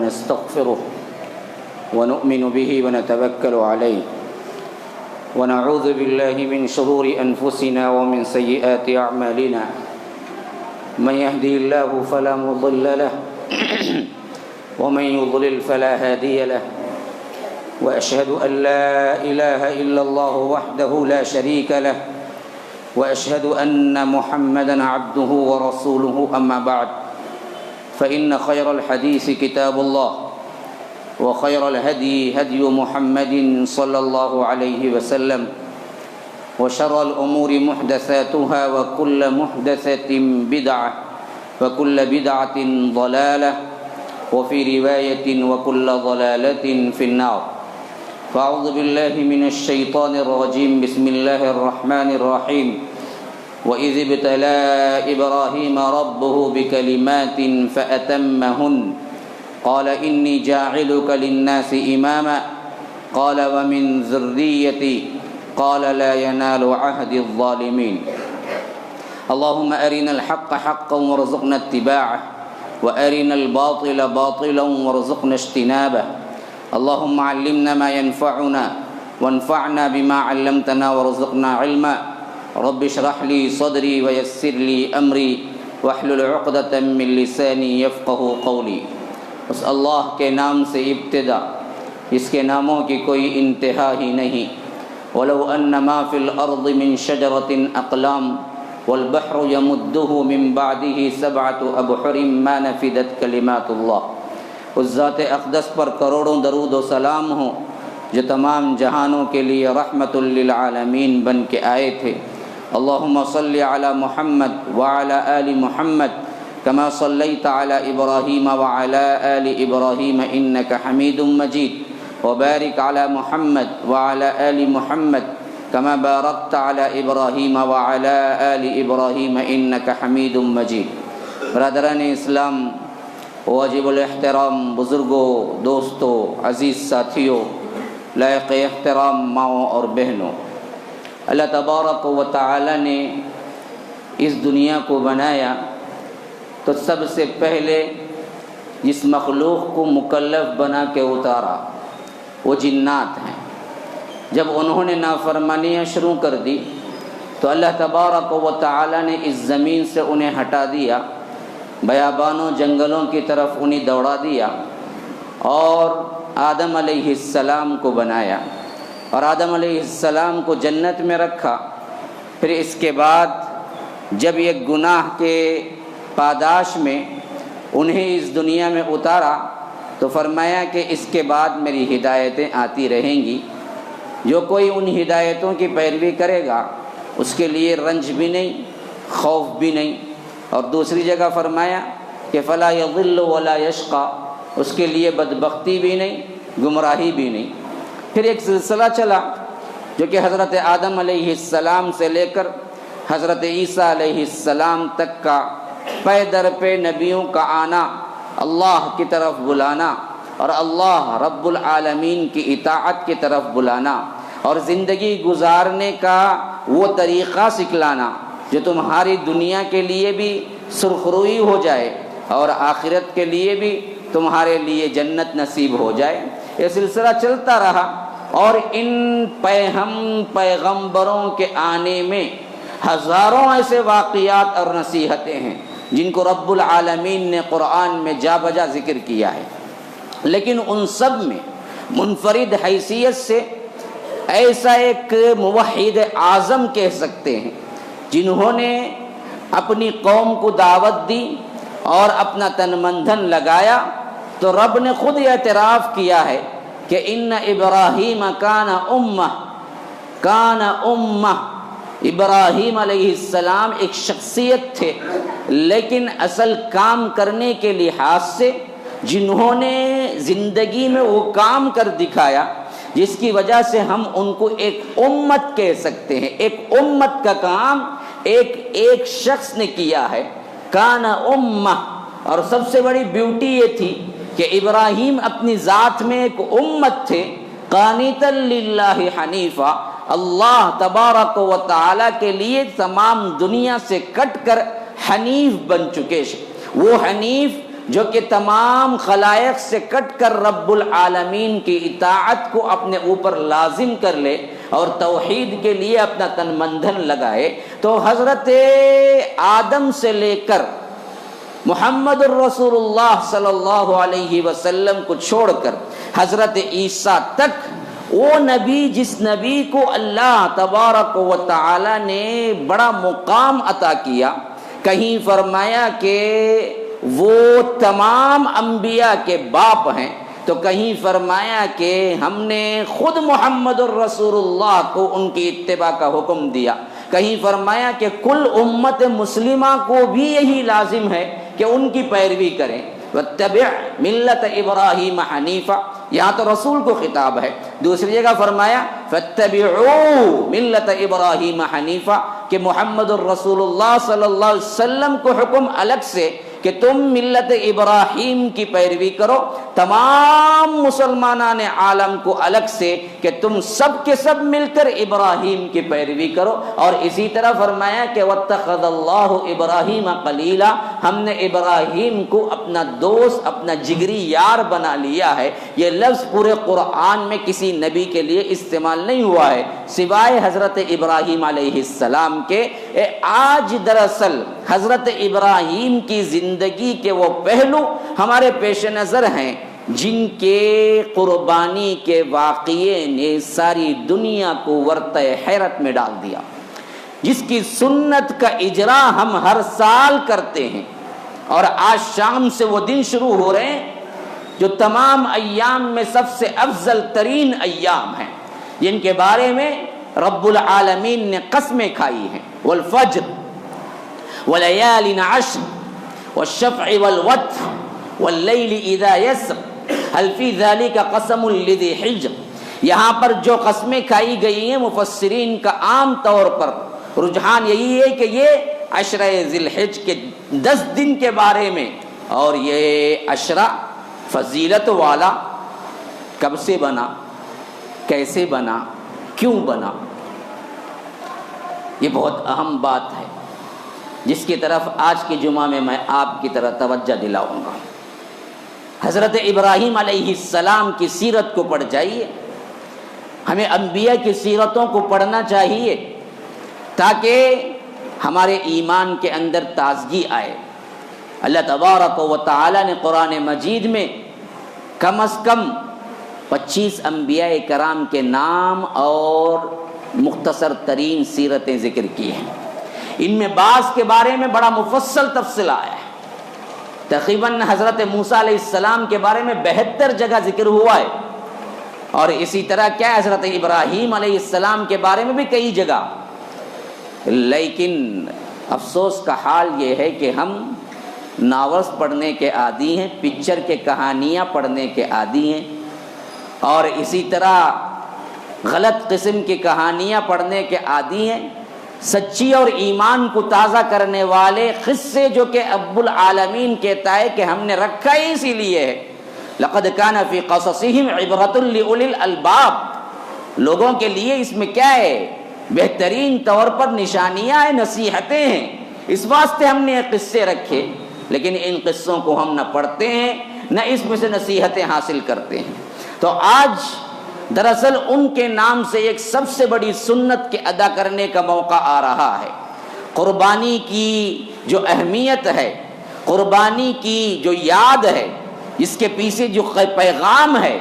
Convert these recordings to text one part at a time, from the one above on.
ونستغفره ونؤمن به ونتوكل عليه ونعوذ بالله من شرور أنفسنا ومن سيئات أعمالنا من يهده الله فلا مضل له ومن يضلل فلا هادي له وأشهد أن لا إله إلا الله وحده لا شريك له وأشهد أن محمدا عبده ورسوله أما بعد فإن خير الحديث كتاب الله وخير الهدي هدي محمد صلى الله عليه وسلم وشر الأمور محدثاتها وكل محدثة بدعة وكل بدعة ضلالة وفي رواية وكل ضلالة في النار فأعوذ بالله من الشيطان الرجيم بسم الله الرحمن الرحيم وإذ ابتلى إبراهيم ربه بكلمات فأتمهن قال إني جاعلك للناس إماما قال ومن ذريتي قال لا ينال عهد الظالمين اللهم أرنا الحق حقا وارزقنا اتباعه وأرنا الباطل باطلا وارزقنا اجتنابه اللهم علمنا ما ينفعنا وانفعنا بما علمتنا وارزقنا علما رب اشرح لي صدري ويسر لي أمري واحلل عقدة من لساني يفقه قولي اس اللہ کے نام سے ابتدا جس کے ناموں کی کوئی انتہا ہی نہیں ولو ان ما فی الارض من شجرۃ اقلام والبحر یمدہ من بعدہ سبعۃ ابحر ما نفدت کلمات اللہ اس ذات اقدس پر کروڑوں درود و سلام ہوں جو تمام جہانوں کے لیے رحمت للعالمین بن کے آئے تھے اللہم صلی علی محمد وعلی آل محمد كما صليت على إبراهيم وعلى آل إبراهيم إنك حميد مجيد وبارك على محمد وعلى آل محمد كما باركت على إبراهيم وعلى آل إبراهيم إنك حميد مجيد برادران اسلام واجب الاحترام بزرگوں دوستوں عزیز ساتھیوں لائق احترام ماؤں اور بہنوں اللہ تبارک و تعالی نے اس دنیا کو بنایا تو سب سے پہلے جس مخلوق کو مکلف بنا کے اتارا وہ جنات ہیں جب انہوں نے نافرمانیاں شروع کر دی تو اللہ تبارک و تعالی نے اس زمین سے انہیں ہٹا دیا بیابانوں جنگلوں کی طرف انہیں دوڑا دیا اور آدم علیہ السلام کو بنایا اور آدم علیہ السلام کو جنت میں رکھا پھر اس کے بعد جب یہ گناہ کے پاداش میں انہیں اس دنیا میں اتارا تو فرمایا کہ اس کے بعد میری ہدایتیں آتی رہیں گی جو کوئی ان ہدایتوں کی پیروی کرے گا اس کے لیے رنج بھی نہیں خوف بھی نہیں اور دوسری جگہ فرمایا کہ فلا یضل ولا یشقی اس کے لیے بدبختی بھی نہیں گمراہی بھی نہیں پھر ایک سلسلہ چلا جو کہ حضرت آدم علیہ السلام سے لے کر حضرت عیسیٰ علیہ السلام تک کا پے در پہ نبیوں کا آنا اللہ کی طرف بلانا اور اللہ رب العالمین کی اطاعت کی طرف بلانا اور زندگی گزارنے کا وہ طریقہ سکھلانا جو تمہاری دنیا کے لیے بھی سرخروئی ہو جائے اور آخرت کے لیے بھی تمہارے لیے جنت نصیب ہو جائے یہ سلسلہ چلتا رہا اور ان پیغمبروں کے آنے میں ہزاروں ایسے واقعات اور نصیحتیں ہیں جن کو رب العالمین نے قرآن میں جا بجا ذکر کیا ہے لیکن ان سب میں منفرد حیثیت سے ایسا ایک موحد اعظم کہہ سکتے ہیں جنہوں نے اپنی قوم کو دعوت دی اور اپنا تن من دھن لگایا تو رب نے خود اعتراف کیا ہے کہ ان ابراہیم کان امہ ابراہیم علیہ السلام ایک شخصیت تھے لیکن اصل کام کرنے کے لحاظ سے جنہوں نے زندگی میں وہ کام کر دکھایا جس کی وجہ سے ہم ان کو ایک امت کہہ سکتے ہیں. ایک امت کا کام ایک شخص نے کیا ہے. کان امہ. اور سب سے بڑی بیوٹی یہ تھی کہ ابراہیم اپنی ذات میں ایک امت تھے. قانتا للہ حنیفا. اللہ تبارک و تعالی کے لیے تمام دنیا سے کٹ کر حنیف بن چکے. وہ حنیف جو کہ تمام خلائق سے کٹ کر رب العالمین کی اطاعت کو اپنے اوپر لازم کر لے اور توحید کے لیے اپنا تن من دھن لگائے، تو حضرت آدم سے لے کر محمد الرسول اللہ صلی اللہ علیہ وسلم کو چھوڑ کر حضرت عیسیٰ تک وہ نبی جس نبی کو اللہ تبارک و تعالی نے بڑا مقام عطا کیا، کہیں فرمایا کہ وہ تمام انبیاء کے باپ ہیں، تو کہیں فرمایا کہ ہم نے خود محمد الرسول اللہ کو ان کی اتباع کا حکم دیا، کہیں فرمایا کہ کل امت مسلمہ کو بھی یہی لازم ہے کہ ان کی پیروی کریں، واتبع ملت ابراہیم حنیفہ، یہاں تو رسول کو خطاب ہے، دوسری جگہ فرمایا فاتبعوا ملت ابراہیم حنیفہ، کہ محمد الرسول اللہ صلی اللہ علیہ وسلم کو حکم الگ سے کہ تم ملت ابراہیم کی پیروی کرو، تمام مسلمانان عالم کو الگ سے کہ تم سب کے سب مل کر ابراہیم کی پیروی کرو، اور اسی طرح فرمایا کہ واتخذ اللہ ابراہیم خلیلا، ہم نے ابراہیم کو اپنا دوست، اپنا جگری یار بنا لیا ہے۔ یہ لفظ پورے قرآن میں کسی نبی کے لیے استعمال نہیں ہوا ہے سوائے حضرت ابراہیم علیہ السلام کے۔ آج دراصل حضرت ابراہیم کی زندگی کے وہ پہلو ہمارے پیش نظر ہیں جن کے قربانی کے واقعے نے ساری دنیا کو ورطہ حیرت میں ڈال دیا، جس کی سنت کا اجرا ہم ہر سال کرتے ہیں، اور آج شام سے وہ دن شروع ہو رہے ہیں جو تمام ایام میں سب سے افضل ترین ایام ہیں، جن کے بارے میں رب العالمین نے قسمیں کھائی ہیں، والفجر ولیال عشر والشفع والوتر واللیل اذا یسر هل فی ذلک قسم لذی حجر۔ یہاں پر جو قسمیں کھائی گئی ہیں مفسرین کا عام طور پر رجحان یہی ہے کہ یہ عشرہ ذی الحجہ کے 10 دن کے بارے میں، اور یہ عشرہ فضیلت والا کب سے بنا، کیسے بنا، کیوں بنا، یہ بہت اہم بات ہے جس کی طرف آج کے جمعہ میں میں آپ کی طرح توجہ دلاؤں گا۔ حضرت ابراہیم علیہ السلام کی سیرت کو پڑھ جائیے، ہمیں انبیاء کی سیرتوں کو پڑھنا چاہیے تاکہ ہمارے ایمان کے اندر تازگی آئے۔ اللہ تبارک و تعالی نے قرآن مجید میں کم از کم 25 انبیاء کرام کے نام اور مختصر ترین سیرتیں ذکر کی ہیں، ان میں بعض کے بارے میں بڑا مفصل تفصیل آیا ہے، تقریباً حضرت موسیٰ علیہ السلام کے بارے میں 72 جگہ ذکر ہوا ہے، اور اسی طرح کیا حضرت ابراہیم علیہ السلام کے بارے میں بھی کئی جگہ۔ لیکن افسوس کا حال یہ ہے کہ ہم ناولز پڑھنے کے عادی ہیں، پکچر کے کہانیاں پڑھنے کے عادی ہیں، اور اسی طرح غلط قسم کی کہانیاں پڑھنے کے عادی ہیں۔ سچی اور ایمان کو تازہ کرنے والے قصے جو کہ رب العالمین کہتا ہے کہ ہم نے رکھا ہی اسی لیے ہے، لقد کان فی قصصہم عبرۃ لأولی الالباب، لوگوں کے لیے اس میں کیا ہے، بہترین طور پر نشانیاں ہیں، نصیحتیں ہیں، اس واسطے ہم نے یہ قصے رکھے، لیکن ان قصوں کو ہم نہ پڑھتے ہیں نہ اس میں سے نصیحتیں حاصل کرتے ہیں۔ تو آج دراصل ان کے نام سے ایک سب سے بڑی سنت کے ادا کرنے کا موقع آ رہا ہے۔ قربانی کی جو اہمیت ہے، قربانی کی جو یاد ہے، اس کے پیچھے جو پیغام ہے،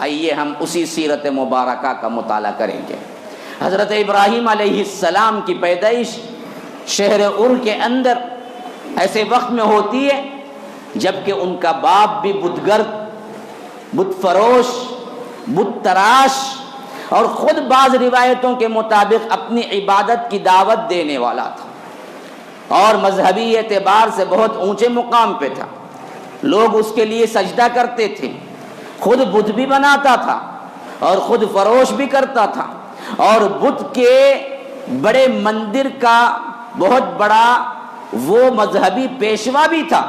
آئیے ہم اسی سیرت مبارکہ کا مطالعہ کریں گے۔ حضرت ابراہیم علیہ السلام کی پیدائش شہر عر کے اندر ایسے وقت میں ہوتی ہے جبکہ ان کا باپ بھی بتگرد، بت فروش، بت تراش، اور خود بعض روایتوں کے مطابق اپنی عبادت کی دعوت دینے والا تھا، اور مذہبی اعتبار سے بہت اونچے مقام پہ تھا، لوگ اس کے لیے سجدہ کرتے تھے، خود بت بھی بناتا تھا اور خود فروش بھی کرتا تھا، اور بت کے بڑے مندر کا بہت بڑا وہ مذہبی پیشوا بھی تھا۔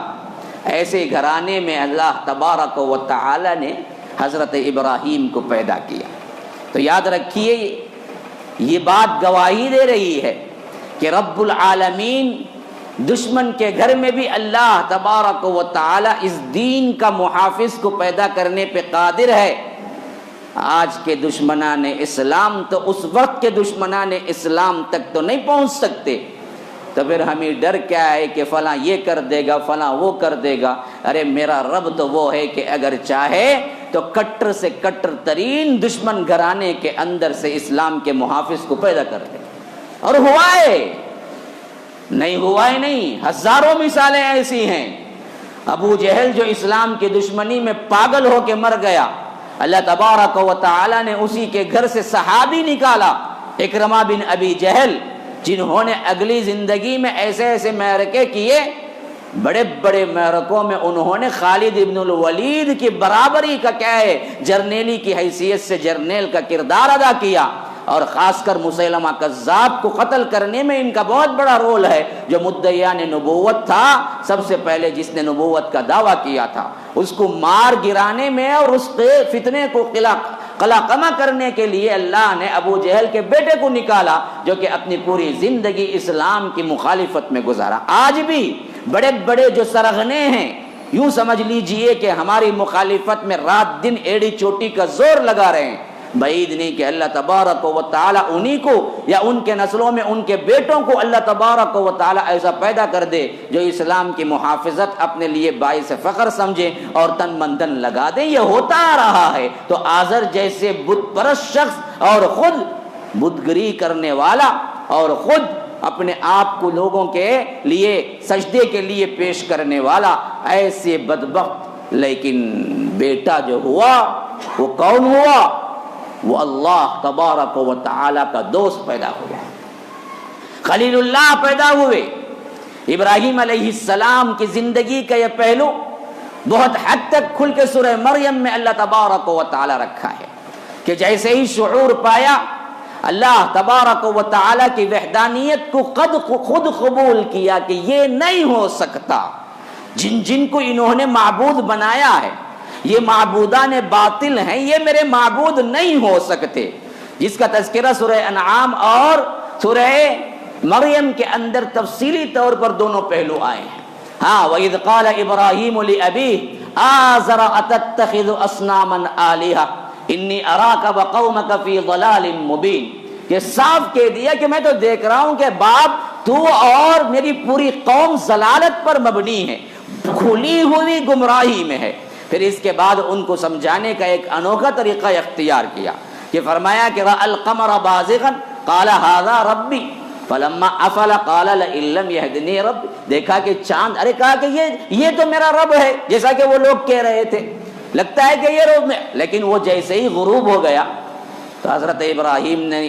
ایسے گھرانے میں اللہ تبارک و تعالی نے حضرت ابراہیم کو پیدا کیا۔ تو یاد رکھیے یہ بات گواہی دے رہی ہے کہ رب العالمین دشمن کے گھر میں بھی اللہ تبارک و تعالی اس دین کا محافظ کو پیدا کرنے پہ قادر ہے۔ آج کے دشمنان اسلام تو اس وقت کے دشمنان اسلام تک تو نہیں پہنچ سکتے، تو پھر ہمیں ڈر کیا ہے کہ فلاں یہ کر دے گا، فلاں وہ کر دے گا۔ ارے میرا رب تو وہ ہے کہ اگر چاہے تو کٹر سے کٹر ترین دشمن گھرانے کے اندر سے اسلام کے محافظ کو پیدا کر دے، اور ہوا ہے، نہیں ہوا ہے نہیں، ہزاروں مثالیں ایسی ہیں۔ ابو جہل جو اسلام کی دشمنی میں پاگل ہو کے مر گیا، اللہ تبارک و تعالی نے اسی کے گھر سے صحابی نکالا، اکرمہ بن ابی جہل، جنہوں نے اگلی زندگی میں ایسے ایسے معرکے کیے، بڑے بڑے معرکوں میں انہوں نے خالد ابن الولید کی برابری کا کیا ہے، جرنیلی کی حیثیت سے جرنیل کا کردار ادا کیا، اور خاص کر مسیلمہ کذاب کو قتل کرنے میں ان کا بہت بڑا رول ہے، جو مدعیان نبوت تھا، سب سے پہلے جس نے نبوت کا دعویٰ کیا تھا، اس کو مار گرانے میں اور اس کے فتنے کو قلاقمہ کرنے کے لیے اللہ نے ابو جہل کے بیٹے کو نکالا، جو کہ اپنی پوری زندگی اسلام کی مخالفت میں گزارا۔ آج بھی بڑے بڑے جو سرغنے ہیں، یوں سمجھ لیجئے کہ ہماری مخالفت میں رات دن ایڑی چوٹی کا زور لگا رہے ہیں، بعید نہیں کہ اللہ تبارک و تعالی انہی کو یا ان کے نسلوں میں ان کے بیٹوں کو اللہ تبارک و تعالی ایسا پیدا کر دے جو اسلام کی محافظت اپنے لیے باعث فخر سمجھے اور تن من دھن لگا دے۔ یہ ہوتا آ رہا ہے۔ تو آزر جیسے بت پرست شخص اور خود بتگری کرنے والا اور خود اپنے آپ کو لوگوں کے لیے سجدے کے لیے پیش کرنے والا، ایسے بدبخت لیکن بیٹا جو ہوا وہ کون ہوا؟ وہ اللہ تبارک و تعالی کا دوست پیدا ہوا، خلیل اللہ پیدا ہوئے۔ ابراہیم علیہ السلام کی زندگی کا یہ پہلو بہت حد تک کھل کے سورہ مریم میں اللہ تبارک و تعالی رکھا ہے کہ جیسے ہی شعور پایا، اللہ تبارک و تعالی کی وحدانیت کو خود قبول کیا کہ یہ نہیں ہو سکتا، جن کو انہوں نے معبود بنایا ہے، یہ معبودان باطل ہیں، یہ میرے معبود نہیں ہو سکتے، جس کا تذکرہ سورہ انعام اور سورہ مریم کے اندر تفصیلی طور پر دونوں پہلو آئے ہیں۔ ہاں، وَإِذْ قَالَ إِبْرَاهِيمُ لِأَبِيهِ آزَرَ أَتَتَّخِذُ أَصْنَامًا آلِهَةً إِنِّي أَرَاكَ وَقَوْمَكَ فِي ضَلَالٍ مُبِينٍ، کہ صاف کہہ دیا کہ میں تو دیکھ رہا ہوں کہ باپ تو اور میری پوری قوم ضلالت پر مبنی ہے، کھلی ہوئی گمراہی میں ہے۔ پھر اس کے بعد ان کو سمجھانے کا ایک انوکھا طریقہ اختیار کیا کہ فرمایا کہ رأى القمر بازغا قال هذا ربی فلما افل قال لئن لم يهدني ربی، دیکھا کہ چاند، ارے کہا کہ یہ تو میرا رب ہے، جیسا کہ وہ لوگ کہہ رہے تھے، لگتا ہے کہ یہ رب میں، لیکن وہ جیسے ہی غروب ہو گیا تو حضرت ابراہیم نے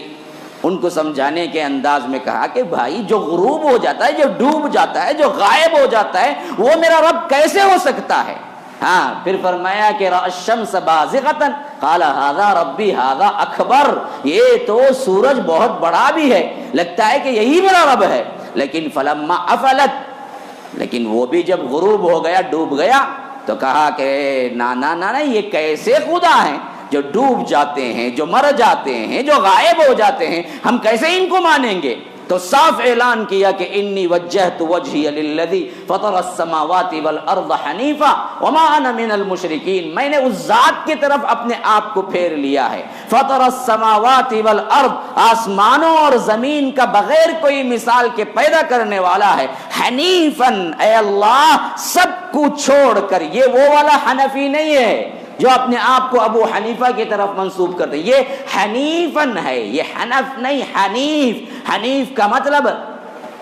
ان کو سمجھانے کے انداز میں کہا کہ بھائی جو غروب ہو جاتا ہے، جو ڈوب جاتا ہے، جو غائب ہو جاتا ہے، وہ میرا رب کیسے ہو سکتا ہے؟ ہاں، پھر فرمایا کہ رأى الشمس بازغة قال هذا ربی هذا اکبر، یہ تو سورج بہت بڑا بھی ہے، لگتا ہے کہ یہی میرا رب ہے، لیکن فلما افلت، لیکن وہ بھی جب غروب ہو گیا، ڈوب گیا، تو کہا کہ نا یہ کیسے خدا ہیں جو ڈوب جاتے ہیں، جو مر جاتے ہیں، جو غائب ہو جاتے ہیں، ہم کیسے ان کو مانیں گے؟ تو صاف اعلان کیا کہ انی وجہت وجہی للذی فطر السماوات والارض حنیفا وما انا من المشرکین، میں نے اس ذات کی طرف اپنے آپ کو پھیر لیا ہے، فطر السماوات والارض، آسمانوں اور زمین کا بغیر کوئی مثال کے پیدا کرنے والا ہے، حنیفاً، اے اللہ سب کو چھوڑ کر، یہ وہ والا حنفی نہیں ہے جو اپنے آپ کو ابو حنیفہ کی طرف منسوب کرتے، یہ حنیفاً ہے، یہ حنف نہیں، حنیف۔ حنیف کا مطلب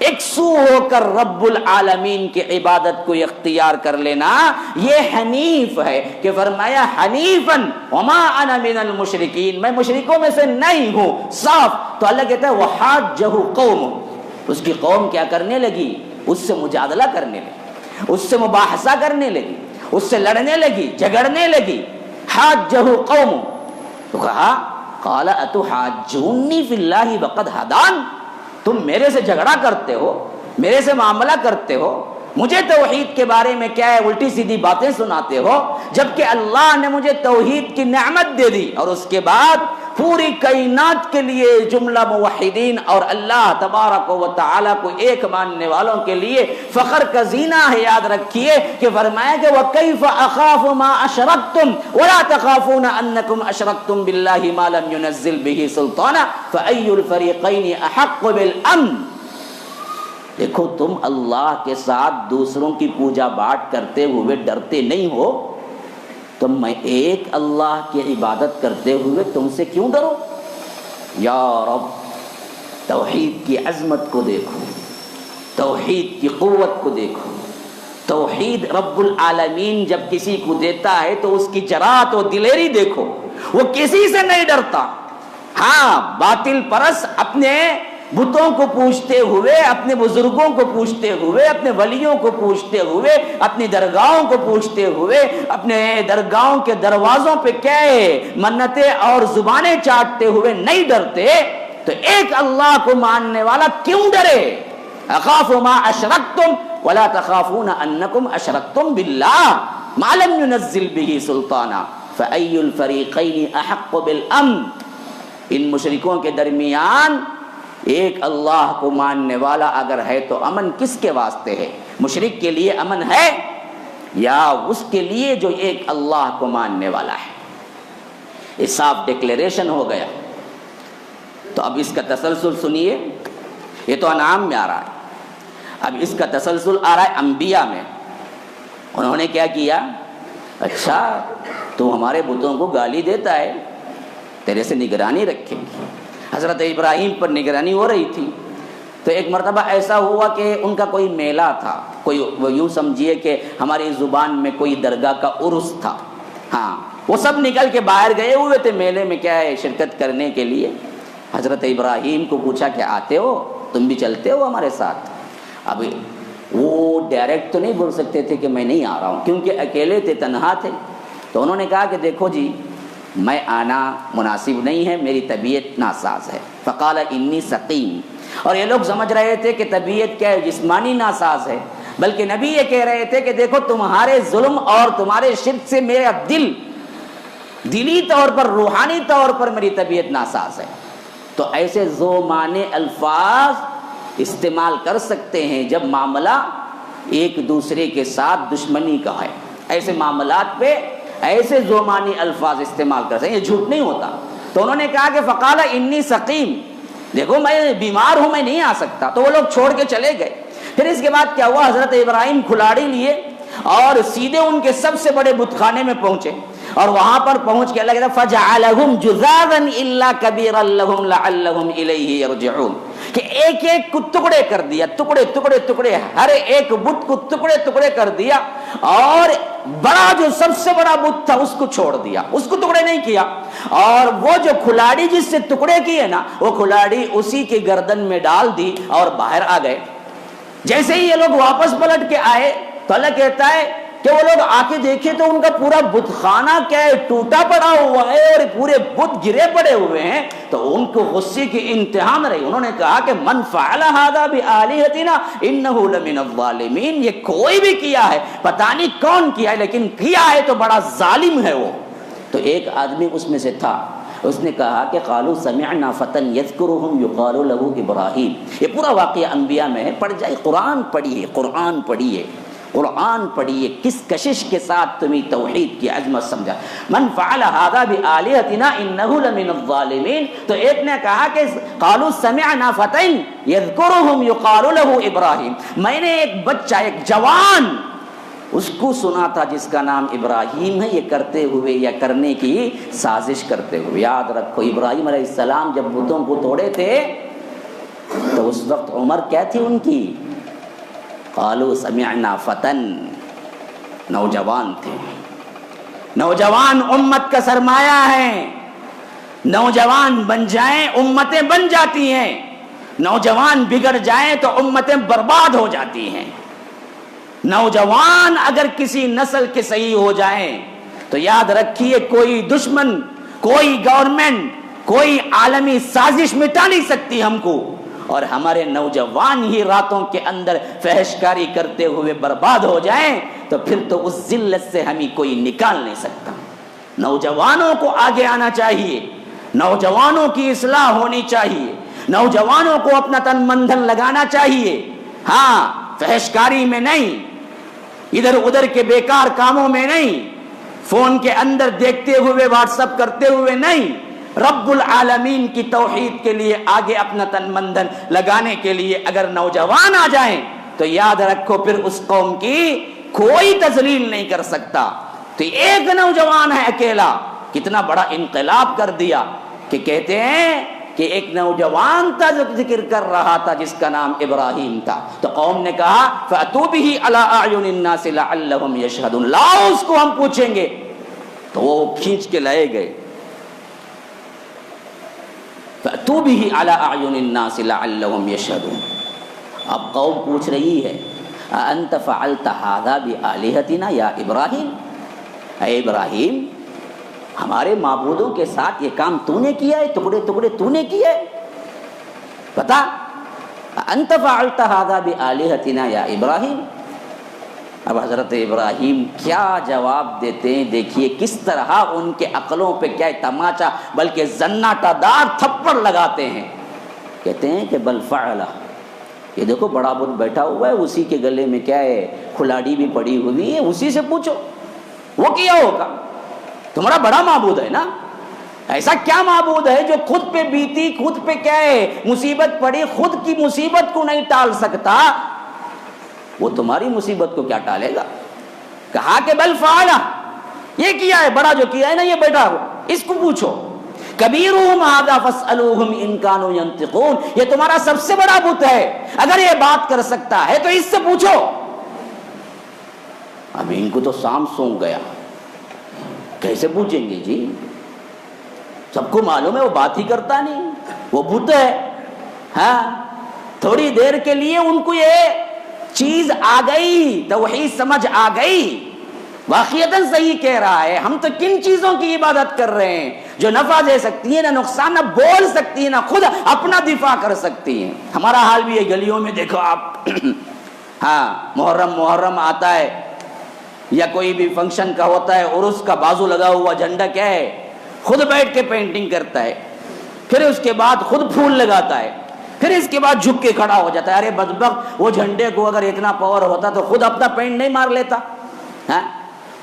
یکسو ہو کر رب العالمین کی عبادت کو اختیار کر لینا، یہ حنیف ہے کہ فرمایا حنیفاً وما انا من المشرکین، میں مشرکوں میں سے نہیں ہوں، صاف۔ تو اللہ کہتا ہے وحاجہ قوم، اس کی قوم کیا کرنے لگی؟ اس سے مجادلہ کرنے لگی، اس سے مباحثہ کرنے لگی، اس سے لڑنے لگی، جھگڑنے لگی۔ حاجہ قوم، تو کہا قال اتحاجونی فی اللہ وقد ہدان، تم میرے سے جھگڑا کرتے ہو، میرے سے معاملہ کرتے ہو، مجھے توحید کے بارے میں کیا ہے الٹی سیدھی باتیں سناتے ہو، جبکہ اللہ نے مجھے توحید کی نعمت دے دی، اور اس کے بعد پوری کائنات کے لیے جملہ موحدین اور اللہ تبارک و تعالی کو ایک ماننے والوں کے لیے فخر کا زینہ ہے. یاد رکھیے کہ فرمایا کہ وَكَيْفَ أَخَافُ مَا أَشْرَكْتُمْ وَلَا تَخَافُونَ أَنَّكُمْ أَشْرَكْتُمْ بِاللَّهِ مَا لَمْ يُنَزِّلْ بِهِ سُلْطَانًا فَأَيُّ الْفَرِيقَيْنِ أَحَقُّ بِالْأَمْنِ. دیکھو تم اللہ کے ساتھ دوسروں کی پوجا پاٹ کرتے ہوئے ڈرتے نہیں ہو تو میں ایک اللہ کی عبادت کرتے ہوئے تم سے کیوں ڈروں؟ یا رب، توحید کی عظمت کو دیکھو، توحید کی قوت کو دیکھو. توحید رب العالمین جب کسی کو دیتا ہے تو اس کی جرات و دلیری دیکھو، وہ کسی سے نہیں ڈرتا. ہاں، باطل پرست اپنے بتوں کو پوجتے ہوئے، اپنے بزرگوں کو پوجتے ہوئے، اپنے ولیوں کو پوجتے ہوئے، اپنی درگاہوں کو پوجتے ہوئے، اپنے درگاہوں کے دروازوں پہ کیا منتیں اور زبانیں چاٹتے ہوئے نہیں ڈرتے تو ایک اللہ کو ماننے والا کیوں ڈرے؟ اخاف ما اشرکتم ولا تخافون انکم اشرکتم باللہ ما لم ينزل به سلطانا فأي الفریقین احق بالامن. ان مشرکوں کے درمیان ایک اللہ کو ماننے والا اگر ہے تو امن کس کے واسطے ہے؟ مشرک کے لیے امن ہے یا اس کے لیے جو ایک اللہ کو ماننے والا ہے؟ یہ صاف ڈکلیریشن ہو گیا. تو اب اس کا تسلسل سنیے. یہ تو انعام میں آ رہا ہے، اب اس کا تسلسل آ رہا ہے انبیاء میں. انہوں نے کیا کیا؟ اچھا تو ہمارے بتوں کو گالی دیتا ہے، تیرے سے نگرانی رکھیں گے. حضرت ابراہیم پر نگرانی ہو رہی تھی تو ایک مرتبہ ایسا ہوا کہ ان کا کوئی میلہ تھا، کوئی وہ یوں سمجھیے کہ ہماری زبان میں کوئی درگاہ کا عرس تھا. ہاں، وہ سب نکل کے باہر گئے ہوئے تھے میلے میں کیا ہے شرکت کرنے کے لیے. حضرت ابراہیم کو پوچھا کہ آتے ہو، تم بھی چلتے ہو ہمارے ساتھ؟ اب وہ ڈائریکٹ تو نہیں بول سکتے تھے کہ میں نہیں آ رہا ہوں کیونکہ اکیلے تھے، تنہا تھے. تو انہوں نے کہا کہ دیکھو جی میں آنا مناسب نہیں ہے، میری طبیعت ناساز ہے. فقال انی سقیم. اور یہ لوگ سمجھ رہے تھے کہ طبیعت کیا ہے، جسمانی ناساز ہے، بلکہ نبی یہ کہہ رہے تھے کہ دیکھو تمہارے ظلم اور تمہارے شرک سے میرا دلی طور پر، روحانی طور پر میری طبیعت ناساز ہے. تو ایسے ذو معنی الفاظ استعمال کر سکتے ہیں جب معاملہ ایک دوسرے کے ساتھ دشمنی کا ہے. ایسے معاملات پہ ایسے ذو معنی الفاظ استعمال کر سکتے ہیں، یہ جھوٹ نہیں ہوتا. تو انہوں نے کہا کہ فقال انی سقیم، دیکھو میں بیمار ہوں، میں نہیں آ سکتا. تو وہ لوگ چھوڑ کے چلے گئے. پھر اس کے بعد کیا ہوا؟ حضرت ابراہیم کھلاڑی لیے اور سیدھے ان کے سب سے بڑے بت خانے میں پہنچے اور وہاں پر پہنچ کے اللہ کہتا فَجَعَلَهُمْ جُذَاذًا إِلَّا كَبِيرًا لَهُمْ لَعَلَّهُمْ إِلَيْهِ يَرْجِعُونَ کہ ایک ایک کو ٹکڑے کر دیا، ٹکڑے ہر ایک بت کو ٹکڑے کر دیا اور بڑا جو سب سے بڑا بت تھا اس کو چھوڑ دیا، اس کو ٹکڑے نہیں کیا. اور وہ جو کھلاڑی جس سے ٹکڑے کیے نا وہ کھلاڑی اسی کے گردن میں ڈال دی اور باہر آ گئے. جیسے ہی یہ لوگ واپس پلٹ کے آئے تو اللہ کہتا ہے کہ وہ لوگ آ کے دیکھے تو ان کا پورا بت خانہ کیا ہے ٹوٹا پڑا ہوا ہے اور پورے بت گرے پڑے ہوئے ہیں. تو ان کو غصے کی انتہا میں رہی. انہوں نے کہا کہ من فعل هذا بآلهتنا انه لمن الظالمین، یہ کوئی بھی کیا ہے، پتہ نہیں کون کیا ہے لیکن کیا ہے تو بڑا ظالم ہے وہ. تو ایک آدمی اس میں سے تھا، اس نے کہا کہ قالوا سمعنا فتى يذكرهم يقال له ابراہیم. یہ پورا واقعہ انبیاء میں ہے، پڑھ جائے، قرآن پڑھیے کس کشش کے ساتھ تمہیں توحید کی عظمت سمجھا. من فعل هذا بآلهتنا انه لمن الظالمین. تو ایک نے کہا کہ قالوا سمعنا فتى يذكرهم يقال له ابراہیم، میں نے ایک بچہ، ایک جوان اس کو سنا تھا جس کا نام ابراہیم ہے، یہ کرتے ہوئے یا کرنے کی سازش کرتے ہوئے. یاد رکھو ابراہیم علیہ السلام جب بتوں کو توڑے تھے تو اس وقت عمر کیا تھی ان کی؟ قالوا سمعنا فتن، نوجوان تھے. نوجوان امت کا سرمایہ ہے. نوجوان بن جائیں امتیں بن جاتی ہیں، نوجوان بگڑ جائیں تو امتیں برباد ہو جاتی ہیں. نوجوان اگر کسی نسل کے صحیح ہو جائیں تو یاد رکھیے کوئی دشمن، کوئی گورنمنٹ، کوئی عالمی سازش مٹا نہیں سکتی ہم کو. اور ہمارے نوجوان ہی راتوں کے اندر فحش کاری کرتے ہوئے برباد ہو جائیں تو پھر تو اس ذلت سے ہمیں کوئی نکال نہیں سکتا. نوجوانوں کو آگے آنا چاہیے، نوجوانوں کی اصلاح ہونی چاہیے، نوجوانوں کو اپنا تن من دھن لگانا چاہیے، ہاں فحش کاری میں نہیں، ادھر ادھر کے بیکار کاموں میں نہیں، فون کے اندر دیکھتے ہوئے واٹس اپ کرتے ہوئے نہیں، رب العالمین کی توحید کے لیے آگے اپنا تن من دھن لگانے کے لیے اگر نوجوان آ جائیں تو یاد رکھو پھر اس قوم کی کوئی تذلیل نہیں کر سکتا۔ تو ایک نوجوان ہے اکیلا، کتنا بڑا انقلاب کر دیا کہ کہتے ہیں کہ ایک نوجوان تھا جو ذکر کر رہا تھا جس کا نام ابراہیم تھا، تو قوم نے کہا فَأْتُوا بِهِ عَلَىٰ أَعْيُنِ النَّاسِ لَعَلَّهُمْ يَشْهَدُونَ، لاؤ اس کو ہم پوچھیں گے، تو وہ کھینچ کے لائے گئے۔ فَأْتُوا بِهِ عَلَىٰ أَعْيُنِ النَّاسِ لَعَلَّهُمْ يَشْهَدُونَ۔ اب قوم پوچھ رہی ہے أَأَنْتَ فَعَلْتَ هَٰذَا بِآلِهَتِنَا يَا إِبْرَاهِيمُ، اے ابراہیم ہمارے معبودوں کے ساتھ یہ کام تو نے کیا ہے، ٹکڑے ٹکڑے تو نے کیے ہے، بتا انت فعلت هذا بآلهتنا یا ابراہیم۔ اب حضرت ابراہیم کیا جواب دیتے ہیں، دیکھیے کس طرح ان کے عقلوں پہ کیا تماچا بلکہ زناٹا دار تھپڑ لگاتے ہیں۔ کہتے ہیں کہ بل فعلہ، یہ دیکھو بڑا بت بیٹھا ہوا ہے، اسی کے گلے میں کیا ہے کھلاڑی بھی پڑی ہوئی ہے، اسی سے پوچھو وہ کیا ہوگا، تمہارا بڑا معبود ہے نا، ایسا کیا معبود ہے جو خود پہ بیتی، خود پہ کیا ہے مصیبت پڑی، خود کی مصیبت کو نہیں ٹال سکتا، وہ تمہاری مصیبت کو کیا ٹالے گا۔ کہا کہ بل فعلہ، یہ کیا ہے، بڑا جو کیا ہے نا یہ بیٹا ہو، اس کو پوچھو، کبیرہم ھذا فاسألوہم ان کانوا ینطقون، یہ تمہارا سب سے بڑا بت ہے، اگر یہ بات کر سکتا ہے تو اس سے پوچھو۔ اب ان کو تو سام سونگ گیا، کیسے پوچھیں گے جی، سب کو معلوم ہے وہ بات ہی کرتا نہیں، وہ بت ہے۔ ہاں تھوڑی دیر کے لیے ان کو یہ چیز آ گئی، توحید سمجھ آ گئی، واقعتاً صحیح کہہ رہا ہے، ہم تو کن چیزوں کی عبادت کر رہے ہیں جو نفع دے سکتی ہے، نہ نقصان، نہ بول سکتی ہے، نہ خود اپنا دفاع کر سکتی ہے۔ ہمارا حال بھی ہے، گلیوں میں دیکھو آپ، ہاں محرم آتا ہے یا کوئی بھی فنکشن کا ہوتا ہے، عرس کا بازو لگا ہوا جھنڈا کیا ہے، خود بیٹھ کے پینٹنگ کرتا ہے، پھر اس کے بعد خود پھول لگاتا ہے، پھر اس کے بعد جھک کے کھڑا ہو جاتا ہے۔ ارے بدبخت، وہ جھنڈے کو اگر اتنا پاور ہوتا تو خود اپنا پینٹ نہیں مار لیتا؟ ہاں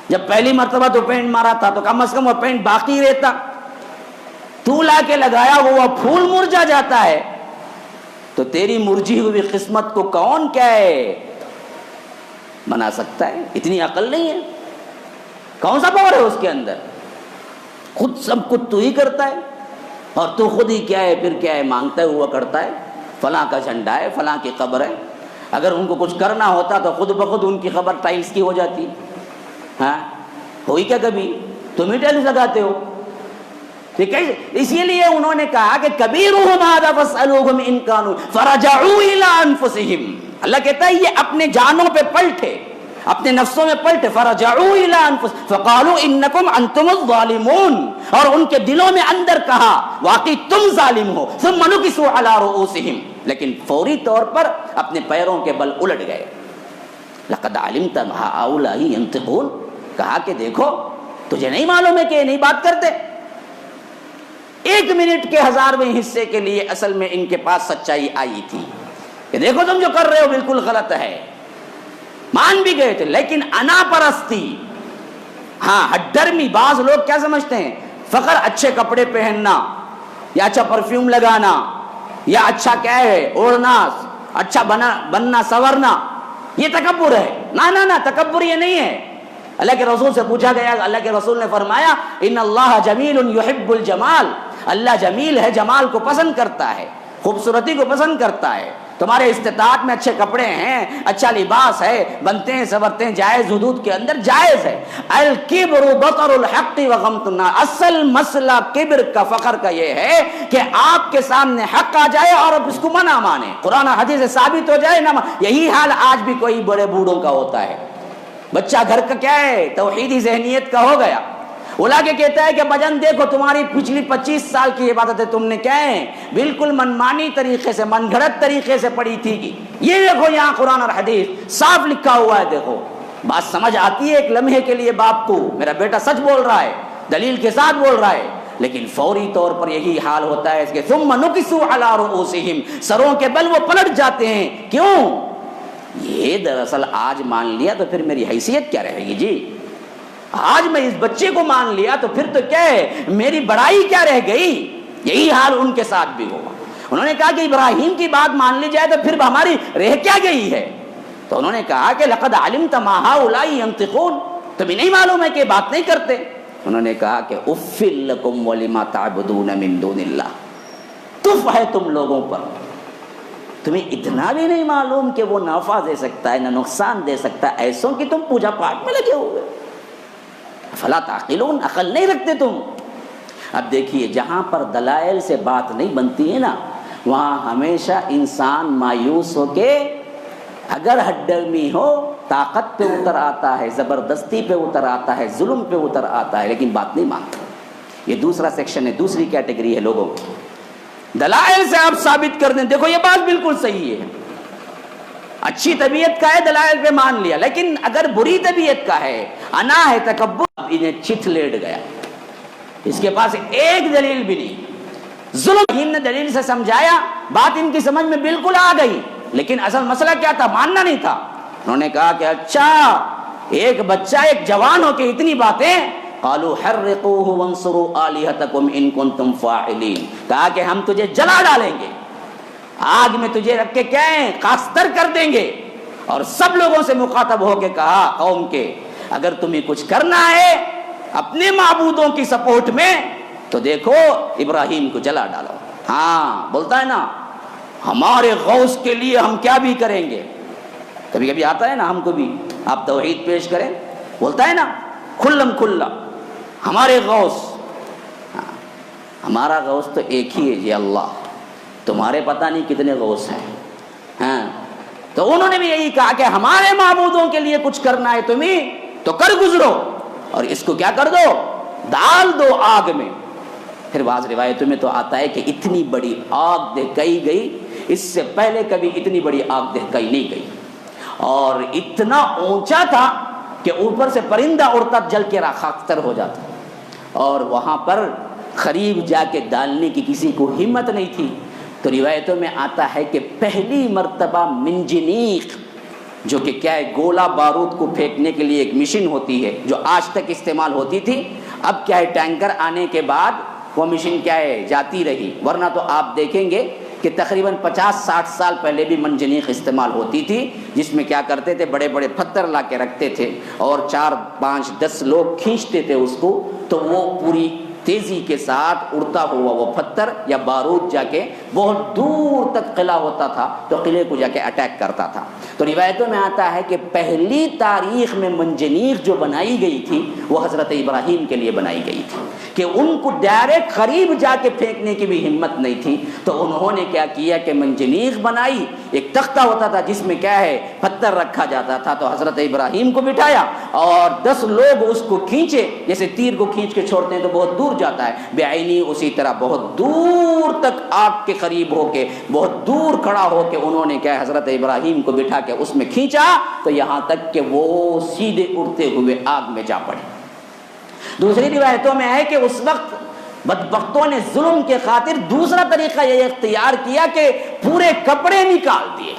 جب پہلی مرتبہ تو پینٹ مارا تھا تو کم از کم وہ پینٹ باقی رہتا، تو لا کے لگایا ہوا پھول مرجھا جاتا ہے، تو تیری مرجھی ہوئی قسمت کو کون کیا ہے بنا سکتا ہے؟ اتنی عقل نہیں ہے، کون سا پاور ہے اس کے اندر؟ خود سب کچھ تو ہی کرتا ہے، اور تو خود ہی کیا ہے پھر کیا ہے مانگتا ہوا کرتا ہے، فلاں کا جھنڈا ہے، فلاں کی قبر ہے، اگر ان کو کچھ کرنا ہوتا تو خود بخود ان کی قبر ٹائلز کی ہو جاتی۔ ہاں ہوئی کیا کبھی؟ تم ہی ٹائلز لگاتے ہو، ٹھیک ہے؟ اسی لیے انہوں نے کہا کہ کبیرہم ھذا فاسألوہم ان کانوا فرجعوا الی انفسہم، اللہ کہتا ہے یہ اپنے جانوں پہ پلٹے، اپنے نفسوں میں پلٹے، فرجعوا الی انفسہم فقالوا انکم انتم الظالمون، اور ان کے دلوں میں اندر کہا واقعی تم ظالم ہو، ثم نکسوا علی رؤوسہم، لیکن فوری طور پر اپنے پیروں کے بل الٹ گئے۔ لقد علمت ما ہؤلاء ینطقون، کہا کہ دیکھو تجھے نہیں معلوم ہے کہ یہ نہیں بات کرتے؟ ایک منٹ کے 1000ویں حصے کے لیے اصل میں ان کے پاس سچائی آئی تھی کہ دیکھو تم جو کر رہے ہو بالکل غلط ہے، مان بھی گئے تھے، لیکن انا پرستی، ہاں ہڈرمی، بعض لوگ کیا سمجھتے ہیں فخر اچھے کپڑے پہننا یا اچھا پرفیوم لگانا یا اچھا کیا ہے اوڑھنا، اچھا بننا سورنا، یہ تکبر ہے۔ نہ تکبر یہ نہیں ہے۔ اللہ کے رسول سے پوچھا گیا، اللہ کے رسول نے فرمایا ان اللہ جمیل یحب الجمال، اللہ جمیل ہے، جمال کو پسند کرتا ہے، خوبصورتی کو پسند کرتا ہے۔ تمہارے استطاعت میں اچھے کپڑے ہیں، اچھا لباس ہے، بنتے ہیں سورتے ہیں، جائز حدود کے اندر جائز ہے۔ الکبر بطر الحق وغمط الناس، اصل مسئلہ کبر کا، فخر کا یہ ہے کہ آپ کے سامنے حق آ جائے اور آپ اس کو منع مانے، قرآن حدیث سے ثابت ہو جائے نہ۔ یہی حال آج بھی کوئی بڑے بوڑھوں کا ہوتا ہے، بچہ گھر کا کیا ہے توحیدی ذہنیت کا ہو گیا، اولا کے کہتا ہے کہ بجن دیکھو تمہاری پچھلی 25 سال کی عبادتیں تم نے کیا ہے بالکل منمانی طریقے سے، من گھڑت طریقے سے پڑھی تھی کہ یہ دیکھو یہاں قرآن اور حدیث صاف لکھا ہوا ہے، دیکھو بات سمجھ آتی ہے ایک لمحے کے لیے باپ کو، میرا بیٹا سچ بول رہا ہے، دلیل کے ساتھ بول رہا ہے، لیکن فوری طور پر یہی حال ہوتا ہے اس کے ثم نکسوا علی رؤوسہم، سروں کے بل وہ پلٹ جاتے ہیں. کیوں؟ یہ دراصل آج مان لیا تو پھر میری حیثیت کیا رہے گی جی؟ آج میں اس بچے کو مان لیا تو پھر تو کیا ہے، میری بڑائی کیا رہ گئی؟ یہی حال ان کے ساتھ بھی ہوا. انہوں نے کہا کہ ابراہیم کی بات مان لی جائے تو پھر ہماری رہ کیا گئی ہے؟ تو انہوں نے کہا کہ لقد علمت ما هؤلاء ينطقون، تمہیں نہیں معلوم ہے کہ بات نہیں کرتے؟ انہوں نے کہا کہ اف لکم ولما تعبدون من دون اللہ، تف ہے تم لوگوں پر، تمہیں اتنا بھی نہیں معلوم کہ وہ نفع دے سکتا ہے نہ نقصان دے سکتا ہے، ایسوں کی تم پوجا پاٹ میں لگے ہوئے، فلا تعقلون، عقل نہیں رکھتے تم. اب دیکھیے جہاں پر دلائل سے بات نہیں بنتی ہے نا، وہاں ہمیشہ انسان مایوس ہو کے اگر ہڈرمی ہو طاقت پہ اتر آتا ہے، زبردستی پہ اتر آتا ہے، ظلم پہ اتر آتا ہے، لیکن بات نہیں مانتا. یہ دوسرا سیکشن ہے، دوسری کیٹیگری ہے لوگوں کی. دلائل سے آپ ثابت کر دیں دیکھو یہ بات بالکل صحیح ہے، اچھی طبیعت کا ہے دلائل پہ مان لیا، لیکن اگر بری طبیعت کا ہے، انا ہے، تکبر، انہیں چت لیٹ گیا، اس کے پاس ایک دلیل بھی نہیں. ظلم نے دلیل سے سمجھایا، بات ان کی سمجھ میں بالکل آ گئی، لیکن اصل مسئلہ کیا تھا؟ ماننا نہیں تھا. انہوں نے کہا کہ اچھا ایک بچہ ایک جوان ہو کے اتنی باتیں، قالوا حرقوه وانصروا آلهتكم ان كنتم فاعلین، کہا کہ ہم تجھے جلا ڈالیں گے، آگ میں تجھے رکھ کے کیا ہے خاکستر کر دیں گے. اور سب لوگوں سے مخاطب ہو کے کہا قوم کے، اگر تمہیں کچھ کرنا ہے اپنے معبودوں کی سپورٹ میں تو دیکھو ابراہیم کو جلا ڈالو. ہاں بولتا ہے نا ہمارے غوث کے لیے ہم کیا بھی کریں گے، کبھی کبھی آتا ہے نا ہم کو بھی، آپ توحید پیش کریں، بولتا ہے نا کھلم کھلا ہمارے غوث. ہمارا غوث تو ایک ہی ہے جی اللہ، تمہارے پتہ نہیں کتنے غوث ہیں. ہاں تو انہوں نے بھی یہی کہا کہ ہمارے معبودوں کے لیے کچھ کرنا ہے تمہیں تو کر گزرو، اور اس کو کیا کر دو، ڈال دو آگ میں. پھر بعض روایتوں میں تو آتا ہے کہ اتنی بڑی آگ دہکائی گئی، اس سے پہلے کبھی اتنی بڑی آگ دہکائی نہیں گئی، اور اتنا اونچا تھا کہ اوپر سے پرندہ اڑتا جل کے راکھاکتر ہو جاتا، اور وہاں پر قریب جا کے ڈالنے کی کسی کو ہمت نہیں تھی. تو روایتوں میں آتا ہے کہ پہلی مرتبہ منجنیق، جو کہ کیا ہے گولا بارود کو پھینکنے کے لیے ایک مشین ہوتی ہے جو آج تک استعمال ہوتی تھی، اب کیا ہے ٹینکر آنے کے بعد وہ مشین کیا ہے جاتی رہی، ورنہ تو آپ دیکھیں گے کہ تقریباً 50-60 سال پہلے بھی منجنیق استعمال ہوتی تھی، جس میں کیا کرتے تھے بڑے بڑے پتھر لا کے رکھتے تھے اور 4-5-10 لوگ کھینچتے تھے اس کو، تو وہ پوری تیزی کے ساتھ اڑتا ہوا وہ پتھر یا بارود جا کے بہت دور تک قلعہ ہوتا تھا تو قلعے کو جا کے اٹیک کرتا تھا. تو روایتوں میں آتا ہے کہ پہلی تاریخ میں منجنیق جو بنائی گئی تھی وہ حضرت ابراہیم کے لیے بنائی گئی تھی کہ ان کو ڈائریکٹ قریب جا کے پھینکنے کی بھی ہمت نہیں تھی. تو انہوں نے کیا کیا کہ منجنیق بنائی، ایک تختہ ہوتا تھا جس میں کیا ہے پتھر رکھا جاتا تھا، تو حضرت ابراہیم کو بٹھایا اور 10 لوگ اس کو کھینچے، جیسے تیر کو کھینچ کے چھوڑتے ہیں تو بہت دور جاتا ہے، بعینی اسی طرح بہت دور تک آگ کے قریب ہو کے بہت دور کھڑا ہو کے انہوں نے کیا حضرت ابراہیم کو بٹھا کے اس میں کھینچا، تو یہاں تک کہ وہ سیدھے اڑتے ہوئے آگ میں جا پڑے. دوسری روایتوں میں ہے کہ اس وقت بدبختوں نے ظلم کے خاطر دوسرا طریقہ یہ اختیار کیا کہ پورے کپڑے نکال دیے،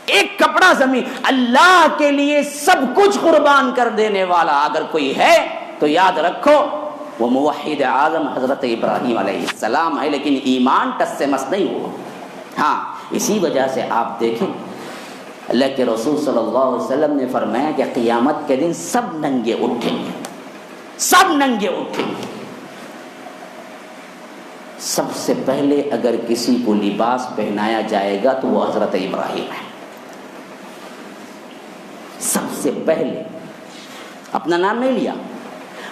ایک کپڑا زمین، اللہ کے لیے سب کچھ قربان کر دینے والا اگر کوئی ہے تو یاد رکھو وہ موحد اعظم حضرت ابراہیم علیہ السلام ہے، لیکن ایمان ٹس سے مس نہیں ہوا. ہاں اسی وجہ سے آپ دیکھیں اللہ کے رسول صلی اللہ علیہ وسلم نے فرمایا کہ قیامت کے دن سب ننگے اٹھیں گے، سب ننگے اٹھیں گے. سب سے پہلے اگر کسی کو لباس پہنایا جائے گا تو وہ حضرت ابراہیم ہے. سب سے پہلے اپنا نام نہیں لیا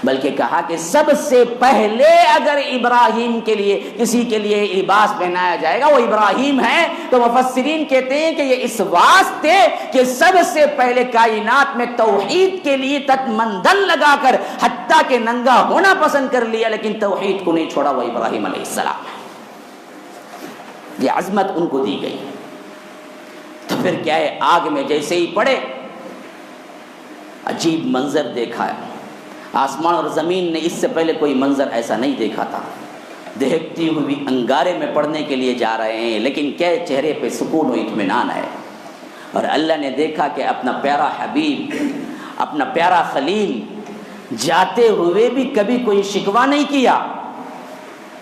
بلکہ کہا کہ سب سے پہلے اگر ابراہیم کے لیے کسی کے لیے لباس پہنایا جائے گا وہ ابراہیم ہے. تو مفسرین کہتے ہیں کہ یہ اس واسطے کہ سب سے پہلے کائنات میں توحید کے لیے تت مندل لگا کر حتیٰ کہ ننگا ہونا پسند کر لیا لیکن توحید کو نہیں چھوڑا وہ ابراہیم علیہ السلام ہے. یہ عظمت ان کو دی گئی. تو پھر کیا ہے آگ میں جیسے ہی پڑے عجیب منظر دیکھا ہے. آسمان اور زمین نے اس سے پہلے کوئی منظر ایسا نہیں دیکھا تھا. دہکتی ہوئی انگارے میں پڑھنے کے لیے جا رہے ہیں لیکن کیا چہرے پہ سکون و اطمینان ہے. اور اللہ نے دیکھا کہ اپنا پیارا حبیب، اپنا پیارا خلیل جاتے ہوئے بھی کبھی کوئی شکوہ نہیں کیا.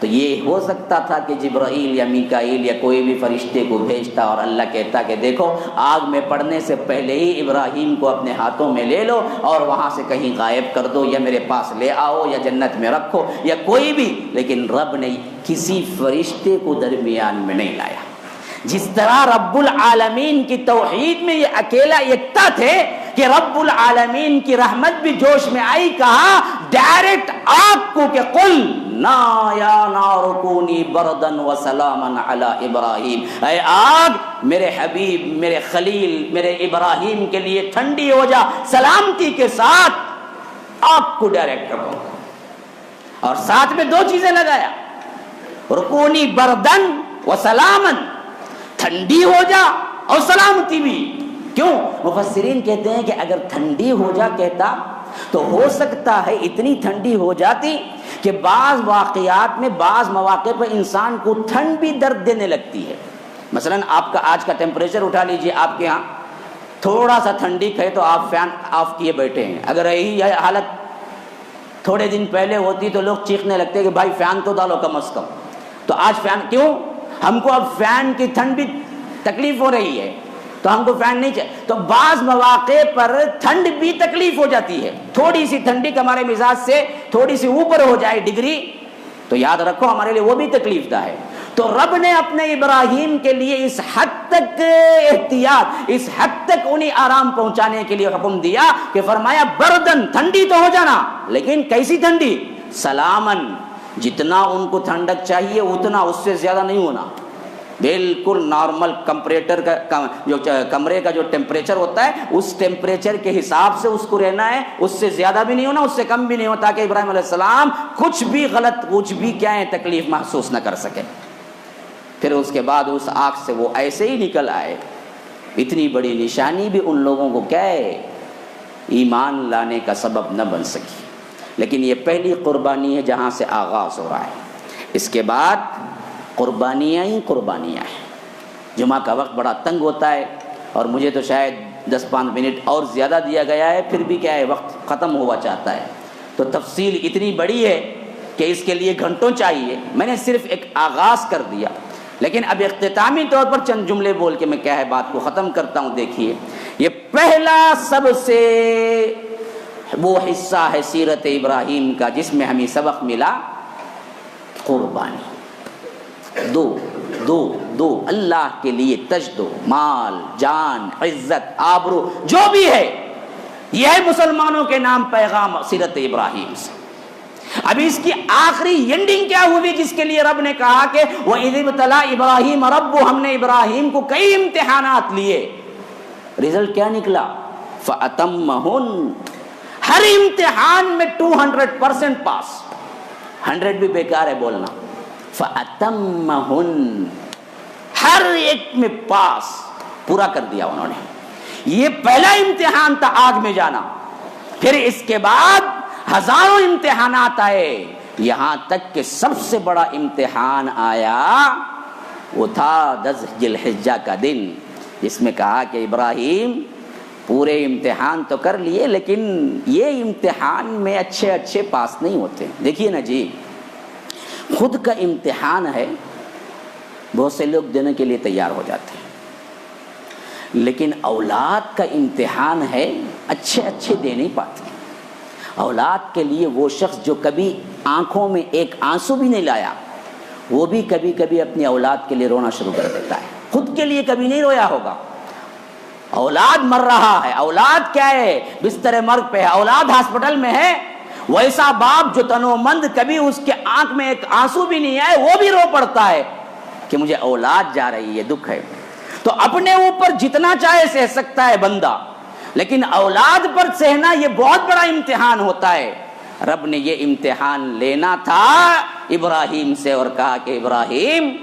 تو یہ ہو سکتا تھا کہ جبرائیل یا میکائیل یا کوئی بھی فرشتے کو بھیجتا اور اللہ کہتا کہ دیکھو آگ میں پڑنے سے پہلے ہی ابراہیم کو اپنے ہاتھوں میں لے لو اور وہاں سے کہیں غائب کر دو، یا میرے پاس لے آؤ، یا جنت میں رکھو، یا کوئی بھی. لیکن رب نے کسی فرشتے کو درمیان میں نہیں لایا. جس طرح رب العالمین کی توحید میں یہ اکیلا یکتا تھے کہ رب العالمین کی رحمت بھی جوش میں آئی، کہا ڈائریکٹ آگ کو کہ قل نا یا نار کونی بردن و سلاما علی ابراہیم، اے آگ میرے حبیب، میرے خلیل، میرے ابراہیم کے لیے ٹھنڈی ہو جا، سلامتی کے ساتھ آگ کو ڈائریکٹ کر دو. اور ساتھ میں دو چیزیں لگایا، رکونی بردن و سلامن، ٹھنڈی ہو جا اور سلامتی بھی. کیوں؟ مفسرین کہتے ہیں کہ اگر ٹھنڈی ہو جا کہتا تو ہو سکتا ہے اتنی ٹھنڈی ہو جاتی کہ بعض واقعات میں، بعض مواقع پر انسان کو ٹھنڈ بھی درد دینے لگتی ہے. مثلا آپ کا آج کا ٹیمپریچر اٹھا لیجئے، آپ کے ہاں تھوڑا سا ٹھنڈی ہے تو آپ فین آف کیے بیٹھے ہیں. اگر یہی حالت تھوڑے دن پہلے ہوتی تو لوگ چیخنے لگتے کہ بھائی فین تو ڈالو کم از کم. تو آج فین کیوں؟ ہم کو اب فین کی ٹھنڈ بھی تکلیف ہو رہی ہے تو ہم کو فین نہیں چاہیے. تو بعض مواقع پر ٹھنڈ بھی تکلیف ہو جاتی ہے. تھوڑی سی ٹھنڈی کا ہمارے مزاج سے تھوڑی سی اوپر ہو جائے ڈگری تو یاد رکھو ہمارے لیے وہ بھی تکلیف دہ ہے. تو رب نے اپنے ابراہیم کے لیے اس حد تک احتیاط، اس حد تک انہیں آرام پہنچانے کے لیے حکم دیا کہ فرمایا بردن، ٹھنڈی تو ہو جانا، لیکن کیسی ٹھنڈی؟ سلامن، جتنا ان کو ٹھنڈک چاہیے اتنا، اس سے زیادہ نہیں ہونا. بالکل نارمل کمپریٹر کا جو کمرے کا جو ٹیمپریچر ہوتا ہے اس ٹیمپریچر کے حساب سے اس کو رہنا ہے، اس سے زیادہ بھی نہیں ہونا، اس سے کم بھی نہیں ہوتا، تاکہ ابراہیم علیہ السلام کچھ بھی غلط، کچھ بھی کیا ہے تکلیف محسوس نہ کر سکے. پھر اس کے بعد اس آگ سے وہ ایسے ہی نکل آئے. اتنی بڑی نشانی بھی ان لوگوں کو کیا ہے ایمان لانے کا سبب نہ بن سکی. لیکن یہ پہلی قربانی ہے جہاں سے آغاز ہو رہا ہے. اس کے بعد قربانیاں ہی قربانیاں ہیں. جمعہ کا وقت بڑا تنگ ہوتا ہے اور مجھے تو شاید 10-5 منٹ اور زیادہ دیا گیا ہے، پھر بھی کیا ہے وقت ختم ہوا چاہتا ہے. تو تفصیل اتنی بڑی ہے کہ اس کے لیے گھنٹوں چاہیے. میں نے صرف ایک آغاز کر دیا، لیکن اب اختتامی طور پر چند جملے بول کے میں کیا ہے بات کو ختم کرتا ہوں. دیکھیے یہ پہلا سب سے وہ حصہ ہے سیرت ابراہیم کا جس میں ہمیں سبق ملا، قربانی. دو اللہ کے لیے تج دو، مال، جان، عزت، آبرو جو بھی ہے، یہ ہے مسلمانوں کے نام پیغام سیرت ابراہیم سے. ابھی اس کی آخری اینڈنگ کیا ہوئی جس کے لیے رب نے کہا کہ وَإِذِ ابْتَلَىٰ إِبْرَاهِيمَ رَبُّهُ، ہم نے ابراہیم کو کئی امتحانات لیے. رزلٹ کیا نکلا؟ فَأَتَمَّهُنَّ. ہر امتحان میں 200% پاس، 100 بھی بیکار ہے بولنا. فَأَتَمَّهُنَّ، ہر ایک میں پاس، پورا کر دیا انہوں نے. یہ پہلا امتحان تھا آگ میں جانا. پھر اس کے بعد ہزاروں امتحانات آئے، یہاں تک کہ سب سے بڑا امتحان آیا وہ تھا 10 ذی الحجہ کا دن، جس میں کہا کہ ابراہیم پورے امتحان تو کر لیے لیکن یہ امتحان میں اچھے پاس نہیں ہوتے. دیکھیے نا جی، خود کا امتحان ہے، بہت سے لوگ دینے کے لیے تیار ہو جاتے ہیں، لیکن اولاد کا امتحان ہے، اچھے دے نہیں پاتے. اولاد کے لیے وہ شخص جو کبھی آنکھوں میں ایک آنسو بھی نہیں لایا، وہ بھی کبھی اپنی اولاد کے لیے رونا شروع کر دیتا ہے. خود کے لیے کبھی نہیں رویا ہوگا، اولاد مر رہا ہے، اولاد کیا ہے بستر مرگ پہ ہے، اولاد ہاسپٹل میں ہے، ویسا باپ جو تنو مند کبھی اس کے آنکھ میں ایک آنسو بھی نہیں آئے وہ بھی رو پڑتا ہے کہ مجھے اولاد جا رہی ہے، دکھ ہے. تو اپنے اوپر جتنا چاہے سہ سکتا ہے بندہ، لیکن اولاد پر سہنا یہ بہت بڑا امتحان ہوتا ہے. رب نے یہ امتحان لینا تھا ابراہیم سے اور کہا کہ ابراہیم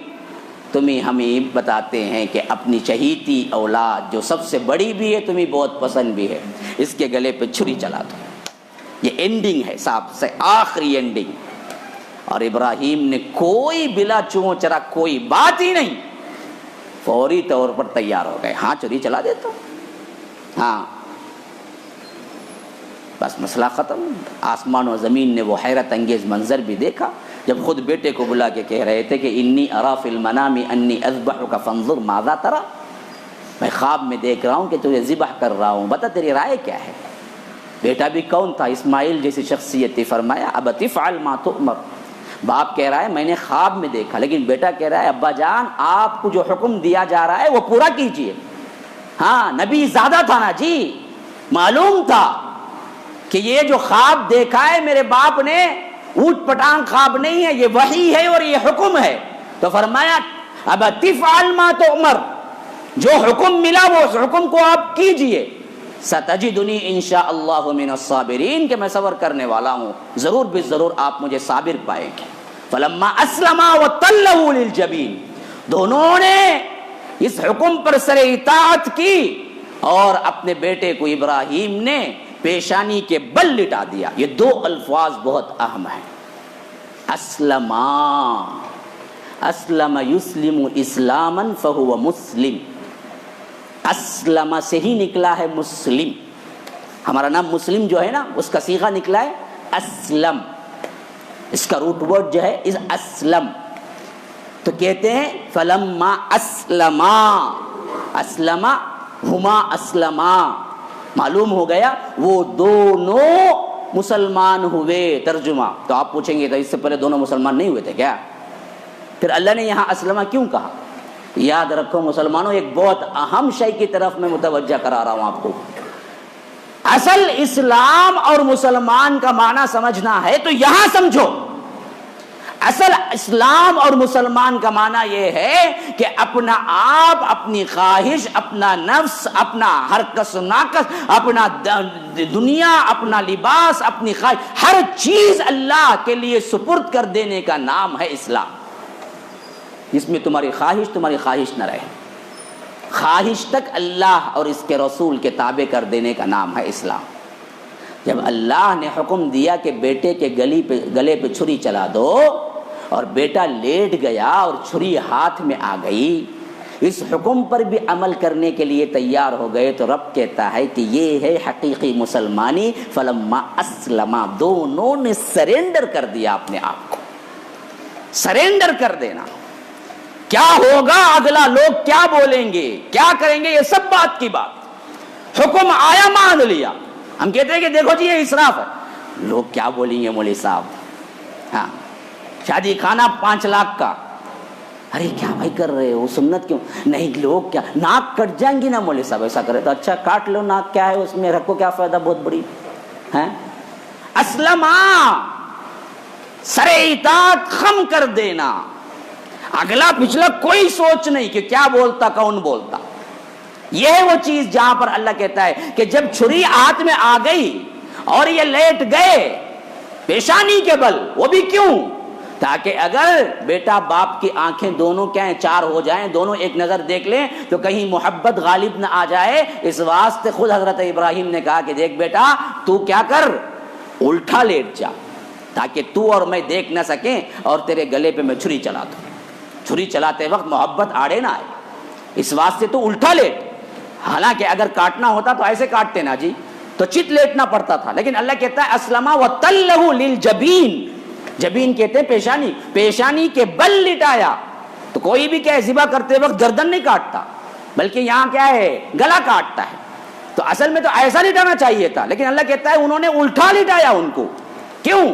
تمہیں ہمیں بتاتے ہیں کہ اپنی چہیتی اولاد جو سب سے بڑی بھی ہے، تمہیں بہت پسند بھی ہے، اس کے گلے پہ چھری چلا دو. یہ اینڈنگ ہے صاحب سے آخری اینڈنگ. اور ابراہیم نے کوئی بلا چوں چرا کوئی بات ہی نہیں, فوری طور پر تیار ہو گئے. ہاں چھری چلا دیتا ہوں, ہاں بس مسئلہ ختم. آسمان و زمین نے وہ حیرت انگیز منظر بھی دیکھا جب خود بیٹے کو بلا کے کہہ رہے تھے کہ انی ارا فی المنام انی اذبحک فانظر ماذا ترى, میں خواب میں دیکھ رہا ہوں کہ تجھے ذبح کر رہا ہوں, بتا تیری رائے کیا ہے. بیٹا بھی کون تھا؟ اسماعیل جیسی شخصیت تھی. فرمایا ابت افعل ما تؤمر. باپ کہہ رہا ہے میں نے خواب میں دیکھا, لیکن بیٹا کہہ رہا ہے ابا جان آپ کو جو حکم دیا جا رہا ہے وہ پورا کیجئے. ہاں نبی زیادہ تھا نا جی, معلوم تھا کہ یہ جو خواب دیکھا ہے میرے باپ نے اوٹ پٹانگ خواب نہیں ہے, یہ وحی ہے اور یہ حکم ہے. تو فرمایا اب تفعل ما تؤمر, جو حکم ملا وہ اس حکم کو آپ کیجئے. ستجدنی انشاء اللہ من الصابرین, کہ میں صبر کرنے والا ہوں, ضرور بھی ضرور آپ مجھے صابر پائیں گے. فلما اسلما وتلہ للجبین, دونوں نے اس حکم پر سر اطاعت کی اور اپنے بیٹے کو ابراہیم نے پیشانی کے بل لٹا دیا. یہ دو الفاظ بہت اہم ہیں. اسلما, اسلم یسلم اسلاما فہو مسلم. اسلم سے ہی نکلا ہے مسلم. ہمارا نام مسلم جو ہے نا اس کا صیغہ نکلا ہے اسلم, اس کا روٹ ورڈ جو ہے اس اسلم. تو کہتے ہیں فلما اسلما, اسلما ہما اسلما, معلوم ہو گیا وہ دونوں مسلمان ہوئے. ترجمہ تو آپ پوچھیں گے تو اس سے پہلے دونوں مسلمان نہیں ہوئے تھے کیا؟ پھر اللہ نے یہاں اسلمہ کیوں کہا؟ یاد رکھو مسلمانوں, ایک بہت اہم شے کی طرف میں متوجہ کرا رہا ہوں آپ کو. اصل اسلام اور مسلمان کا معنی سمجھنا ہے تو یہاں سمجھو. اصل اسلام اور مسلمان کا معنی یہ ہے کہ اپنا آپ, اپنی خواہش, اپنا نفس, اپنا ہر کس ناکس, اپنا دنیا, اپنا لباس, اپنی خواہش, ہر چیز اللہ کے لیے سپرد کر دینے کا نام ہے اسلام. جس میں تمہاری خواہش نہ رہے, خواہش تک اللہ اور اس کے رسول کے تابع کر دینے کا نام ہے اسلام. جب اللہ نے حکم دیا کہ بیٹے کے گلے پہ چھری چلا دو اور بیٹا لیٹ گیا اور چھری ہاتھ میں آ گئی, اس حکم پر بھی عمل کرنے کے لیے تیار ہو گئے, تو رب کہتا ہے کہ یہ ہے حقیقی مسلمانی. فلما اسلما, دونوں نے سرینڈر کر دیا اپنے آپ کو. سرینڈر کر دینا, کیا ہوگا اگلا, لوگ کیا بولیں گے, کیا کریں گے, یہ سب بات کی بات. حکم آیا مان لیا. ہم کہتے ہیں کہ دیکھو جی یہ اسراف ہے, لوگ کیا بولیں گے مولوی صاحب. ہاں شادی کھانا 5 لاکھ کا, ارے کیا بھائی کر رہے ہو, سنت کیوں نہیں, لوگ کیا ناک کٹ جائیں گی نا مولوی صاحب, ایسا کرے تو اچھا کاٹ لو ناک, کیا ہے اس میں, رکھو کیا فائدہ, بہت بڑی ہے. اسلما, سر اطاعت خم کر دینا, اگلا پچھلا کوئی سوچ نہیں کہ کیا بولتا کون بولتا. یہ ہے وہ چیز جہاں پر اللہ کہتا ہے کہ جب چھری ہاتھ میں آ گئی اور یہ لیٹ گئے پیشانی کے بل, وہ بھی کیوں, تاکہ اگر بیٹا باپ کی آنکھیں دونوں کیا ہیں 4 ہو جائیں, دونوں ایک نظر دیکھ لیں تو کہیں محبت غالب نہ آ جائے. اس واسطے خود حضرت ابراہیم نے کہا کہ دیکھ بیٹا تو کیا کر, الٹا لیٹ جا, تاکہ تو اور میں دیکھ نہ سکیں اور تیرے گلے پہ میں چھری چلا دوں. چھری چلاتے وقت محبت آڑے نہ آئے, اس واسطے تو الٹا لیٹ. حالانکہ اگر کاٹنا ہوتا تو ایسے کاٹتے نا جی, تو چت لیٹنا پڑتا تھا. لیکن اللہ کہتا ہے اسلما وتلہ للجبین, جبین کہتے ہیں پیشانی, پیشانی کے بل لٹایا. تو کوئی بھی کیا ذبح کرتے وقت گردن نہیں کاٹتا, بلکہ یہاں کیا ہے گلا کاٹتا ہے. تو اصل میں تو ایسا لٹانا چاہیے تھا, لیکن اللہ کہتا ہے انہوں نے الٹا لٹایا ان کو. کیوں؟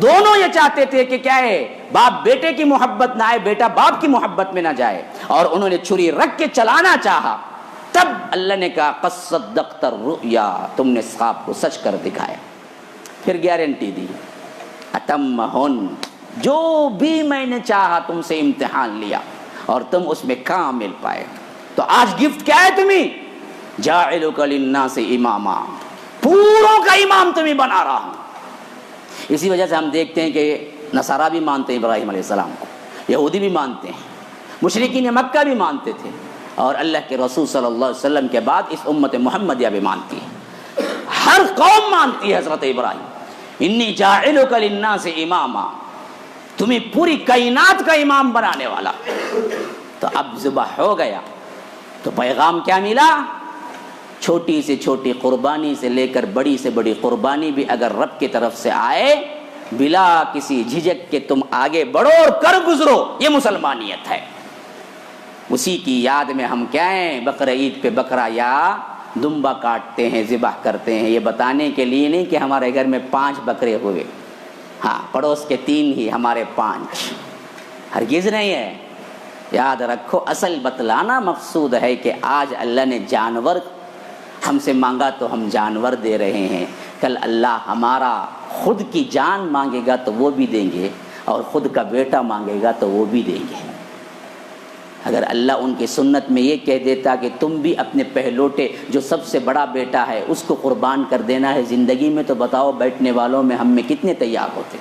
دونوں یہ چاہتے تھے کہ کیا ہے باپ بیٹے کی محبت نہ آئے, بیٹا باپ کی محبت میں نہ جائے, اور انہوں نے چھری رکھ کے چلانا چاہا. تب اللہ نے کہا قد صدقت الرؤیا, تم نے خواب کو سچ کر دکھایا. پھر گارنٹی دی اتمہن, جو بھی میں نے چاہا تم سے امتحان لیا اور تم اس میں کامل پائے. تو آج گفٹ کیا ہے تمہیں, جاعلک للناس اماما, پوروں کا امام تمہیں بنا رہا ہوں. اسی وجہ سے ہم دیکھتے ہیں کہ نصارہ بھی مانتے ہیں ابراہیم علیہ السلام کو, یہودی بھی مانتے ہیں, مشرکین مکہ بھی مانتے تھے, اور اللہ کے رسول صلی اللہ علیہ وسلم کے بعد اس امت محمدیہ بھی مانتی ہے. ہر قوم مانتی ہے حضرت ابراہیم. انی جاعلک للناس اماما، تمہیں پوری کائنات کا امام بنانے والا۔ تو اب ذبح ہو گیا تو پیغام کیا ملا؟ چھوٹی سے چھوٹی قربانی سے لے کر بڑی سے بڑی قربانی بھی اگر رب کی طرف سے آئے، بلا کسی جھجک کے تم آگے بڑھو اور کر گزرو، یہ مسلمانیت ہے۔ اسی کی یاد میں ہم کیا ہیں، بقرہ عید پہ بکرا یا دمبا کاٹتے ہیں، ذبح کرتے ہیں، یہ بتانے کے لیے نہیں کہ ہمارے گھر میں 5 بکرے ہوئے، ہاں پڑوس کے 3 ہی، ہمارے 5، ہرگز نہیں ہے۔ یاد رکھو، اصل بتلانا مقصود ہے کہ آج اللہ نے جانور ہم سے مانگا تو ہم جانور دے رہے ہیں، کل اللہ ہمارا خود کی جان مانگے گا تو وہ بھی دیں گے، اور خود کا بیٹا مانگے گا تو وہ بھی دیں گے۔ اگر اللہ ان کی سنت میں یہ کہہ دیتا کہ تم بھی اپنے پہلوٹے جو سب سے بڑا بیٹا ہے اس کو قربان کر دینا ہے زندگی میں، تو بتاؤ بیٹھنے والوں میں ہم میں کتنے تیار ہوتے؟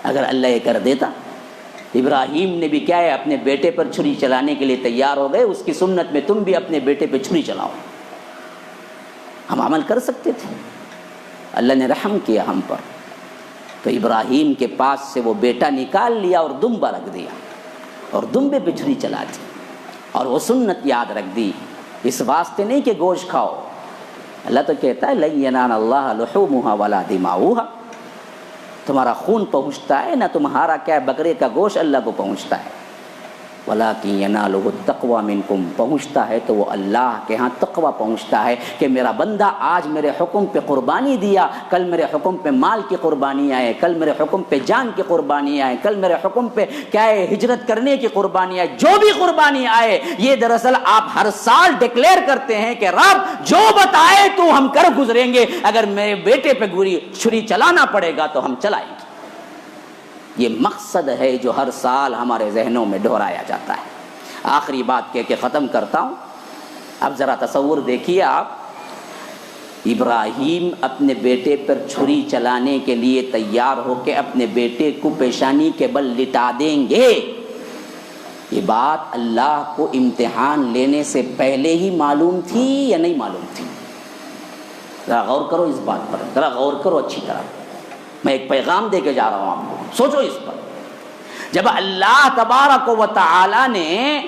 اگر اللہ یہ کر دیتا۔ ابراہیم نے بھی کیا ہے، اپنے بیٹے پر چھری چلانے کے لیے تیار ہو گئے، اس کی سنت میں تم بھی اپنے بیٹے پہ چھری چلاؤ۔ ہم عمل کر سکتے تھے، اللہ نے رحم کیا ہم پر، تو ابراہیم کے پاس سے وہ بیٹا نکال لیا اور دمبا رکھ دیا، اور دمبے پہ چھری چلا دی، اور وہ سنت یاد رکھ دی۔ اس واسطے نہیں کہ گوشت کھاؤ، اللہ تو کہتا ہے لن ینال اللہ لحومها ولا دماؤها، تمہارا خون پہنچتا ہے نہ تمہارا کیا بکرے کا گوشت اللہ کو پہنچتا ہے، وَلَٰكِن يَنَالُهُ التَّقْوَىٰ مِنكُمْ، پہنچتا ہے تو وہ اللہ کے ہاں تقویٰ پہنچتا ہے کہ میرا بندہ آج میرے حکم پہ قربانی دیا، کل میرے حکم پہ مال کی قربانی آئے، کل میرے حکم پہ جان کی قربانی آئے، کل میرے حکم پہ کیا ہے ہجرت کرنے کی قربانی آئے، جو بھی قربانی آئے، یہ دراصل آپ ہر سال ڈکلیئر کرتے ہیں کہ رب جو بتائے تو ہم کر گزریں گے، اگر میرے بیٹے پہ چھری چلانا پڑے گا تو ہم چلائیں گے۔ یہ مقصد ہے جو ہر سال ہمارے ذہنوں میں دہرایا جاتا ہے۔ آخری بات کہہ کے ختم کرتا ہوں، اب ذرا تصور دیکھیے آپ، ابراہیم اپنے بیٹے پر چھری چلانے کے لیے تیار ہو کے اپنے بیٹے کو پیشانی کے بل لٹا دیں گے، یہ بات اللہ کو امتحان لینے سے پہلے ہی معلوم تھی یا نہیں معلوم تھی؟ ذرا غور کرو اس بات پر، ذرا غور کرو اچھی طرح، میں ایک پیغام دے کے جا رہا ہوں آپ کو، سوچو اس پر۔ جب اللہ تبارک و تعالی نے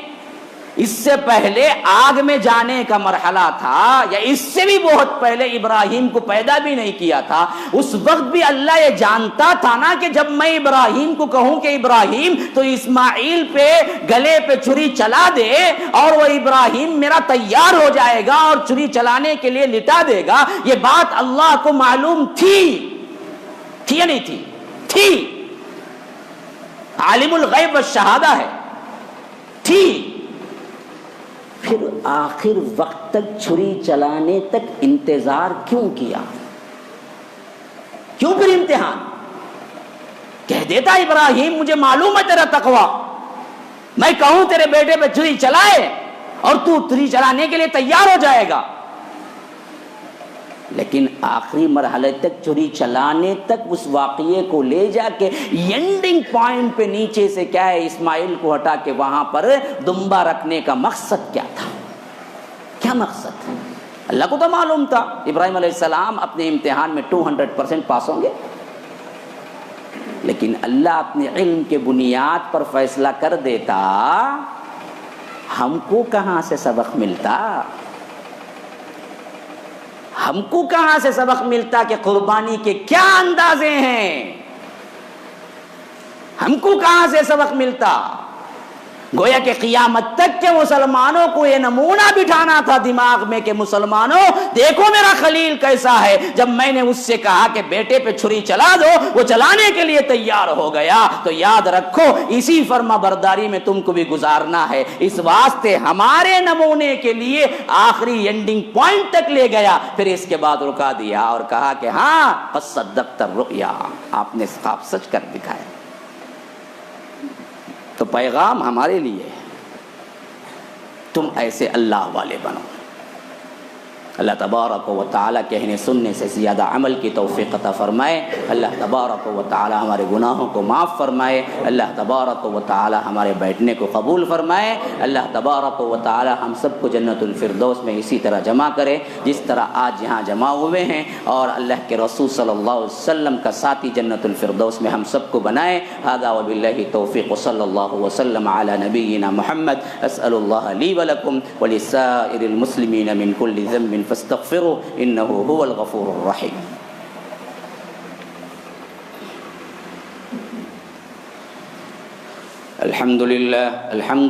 اس سے پہلے آگ میں جانے کا مرحلہ تھا، یا اس سے بھی بہت پہلے ابراہیم کو پیدا بھی نہیں کیا تھا، اس وقت بھی اللہ یہ جانتا تھا نا کہ جب میں ابراہیم کو کہوں کہ ابراہیم تو اسماعیل پہ گلے پہ چھری چلا دے، اور وہ ابراہیم میرا تیار ہو جائے گا اور چھری چلانے کے لیے لٹا دے گا، یہ بات اللہ کو معلوم تھی یا نہیں تھی؟ تھی، عالم الغیب والشہادہ ہے، تھی۔ پھر آخر وقت تک چھری چلانے تک انتظار کیوں کیا؟ کیوں پھر امتحان؟ کہہ دیتا ابراہیم مجھے معلوم ہے تیرا تقویٰ، میں کہوں تیرے بیٹے پہ چھری چلائے اور تو چھری چلانے کے لیے تیار ہو جائے گا، لیکن آخری مرحلے تک چھری چلانے تک اس واقعے کو لے جا کے اینڈنگ پوائنٹ پہ نیچے سے کیا ہے اسماعیل کو ہٹا کے وہاں پر دمبا رکھنے کا مقصد کیا تھا؟ کیا مقصد تھا؟ اللہ کو تو معلوم تھا ابراہیم علیہ السلام اپنے امتحان میں 200% پاس ہوں گے، لیکن اللہ اپنے علم کے بنیاد پر فیصلہ کر دیتا، ہم کو کہاں سے سبق ملتا؟ ہم کو کہاں سے سبق ملتا کہ قربانی کے کیا اندازے ہیں؟ ہم کو کہاں سے سبق ملتا؟ گویا کہ قیامت تک کے مسلمانوں کو یہ نمونہ بٹھانا تھا دماغ میں کہ مسلمانوں دیکھو میرا خلیل کیسا ہے، جب میں نے اس سے کہا کہ بیٹے پہ چھری چلا دو وہ چلانے کے لیے تیار ہو گیا، تو یاد رکھو اسی فرما برداری میں تم کو بھی گزارنا ہے۔ اس واسطے ہمارے نمونے کے لیے آخری اینڈنگ پوائنٹ تک لے گیا، پھر اس کے بعد رکا دیا اور کہا کہ ہاں قد صدقت الرؤیا، آپ نے خواب سچ کر دکھایا۔ تو پیغام ہمارے لیے تم ایسے اللہ والے بنو، اللہ تبارک و تعالیٰ کہنے سننے سے زیادہ عمل کی توفیق عطا فرمائے. اللہ تبارک و تعالیٰ ہمارے گناہوں کو معاف فرمائے. اللہ تبارک و تعالیٰ ہمارے بیٹھنے کو قبول فرمائے. اللہ تبارک و تعالیٰ ہم سب کو جنت الفردوس میں اسی طرح جمع کرے جس طرح آج یہاں جمع ہوئے ہیں, اور اللہ کے رسول صلی اللہ علیہ وسلم کا ساتھی جنت الفردوس میں ہم سب کو بنائے. ھذا وباللہ توفیق صلی اللہ وسلم علی نبینا محمد. اسأل اللہ لی ولکم ولسائر المسلمین من کل ذنب فاستغفروا انه هو الغفور الرحیم. الحمد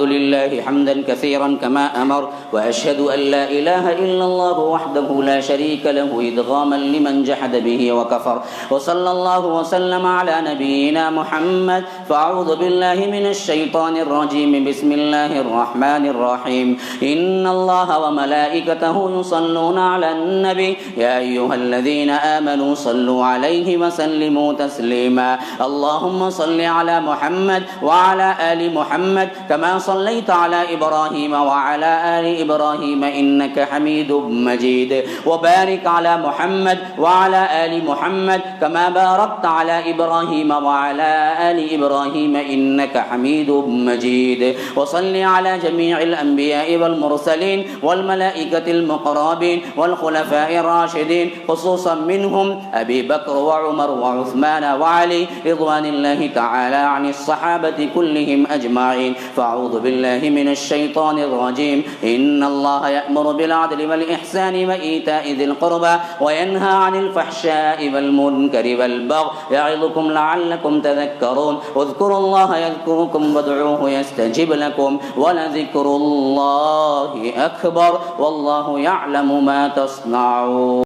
لله حمدا كثيرا كما أمر, وأشهد أن لا إله إلا الله وحده لا شريك له إدغاما لمن جحد به وكفر, وصلى الله وسلم على نبينا محمد. فأعوذ بالله من الشيطان الرجيم. بسم الله الرحمن الرحيم. إن الله وملائكته يصلون على النبي يا أيها الذين آمنوا صلوا عليه وسلموا تسليما. اللهم صل على محمد وعلى آل محمد كما صليت على إبراهيم وعلى آل إبراهيم إنك حميد مجيد. وبارك على محمد وعلى آل محمد كما باركت على إبراهيم وعلى آل إبراهيم إنك حميد مجيد. وصل على جميع الأنبياء والمرسلين والملائكة المقربين والخلفاء الراشدين, خصوصا منهم أبي بكر وعمر وعثمان وعلي رضوان الله تعالى عن الصحابة كلهم أجمعين. فأعوذ بالله من الشيطان الرجيم. إن الله يأمر بالعدل والإحسان وإيتاء ذي القربى وينهى عن الفحشاء والمنكر والبغي يعظكم لعلكم تذكرون. اذكروا الله يذكركم وادعوه يستجب لكم ولذكر الله أكبر والله يعلم ما تصنعون.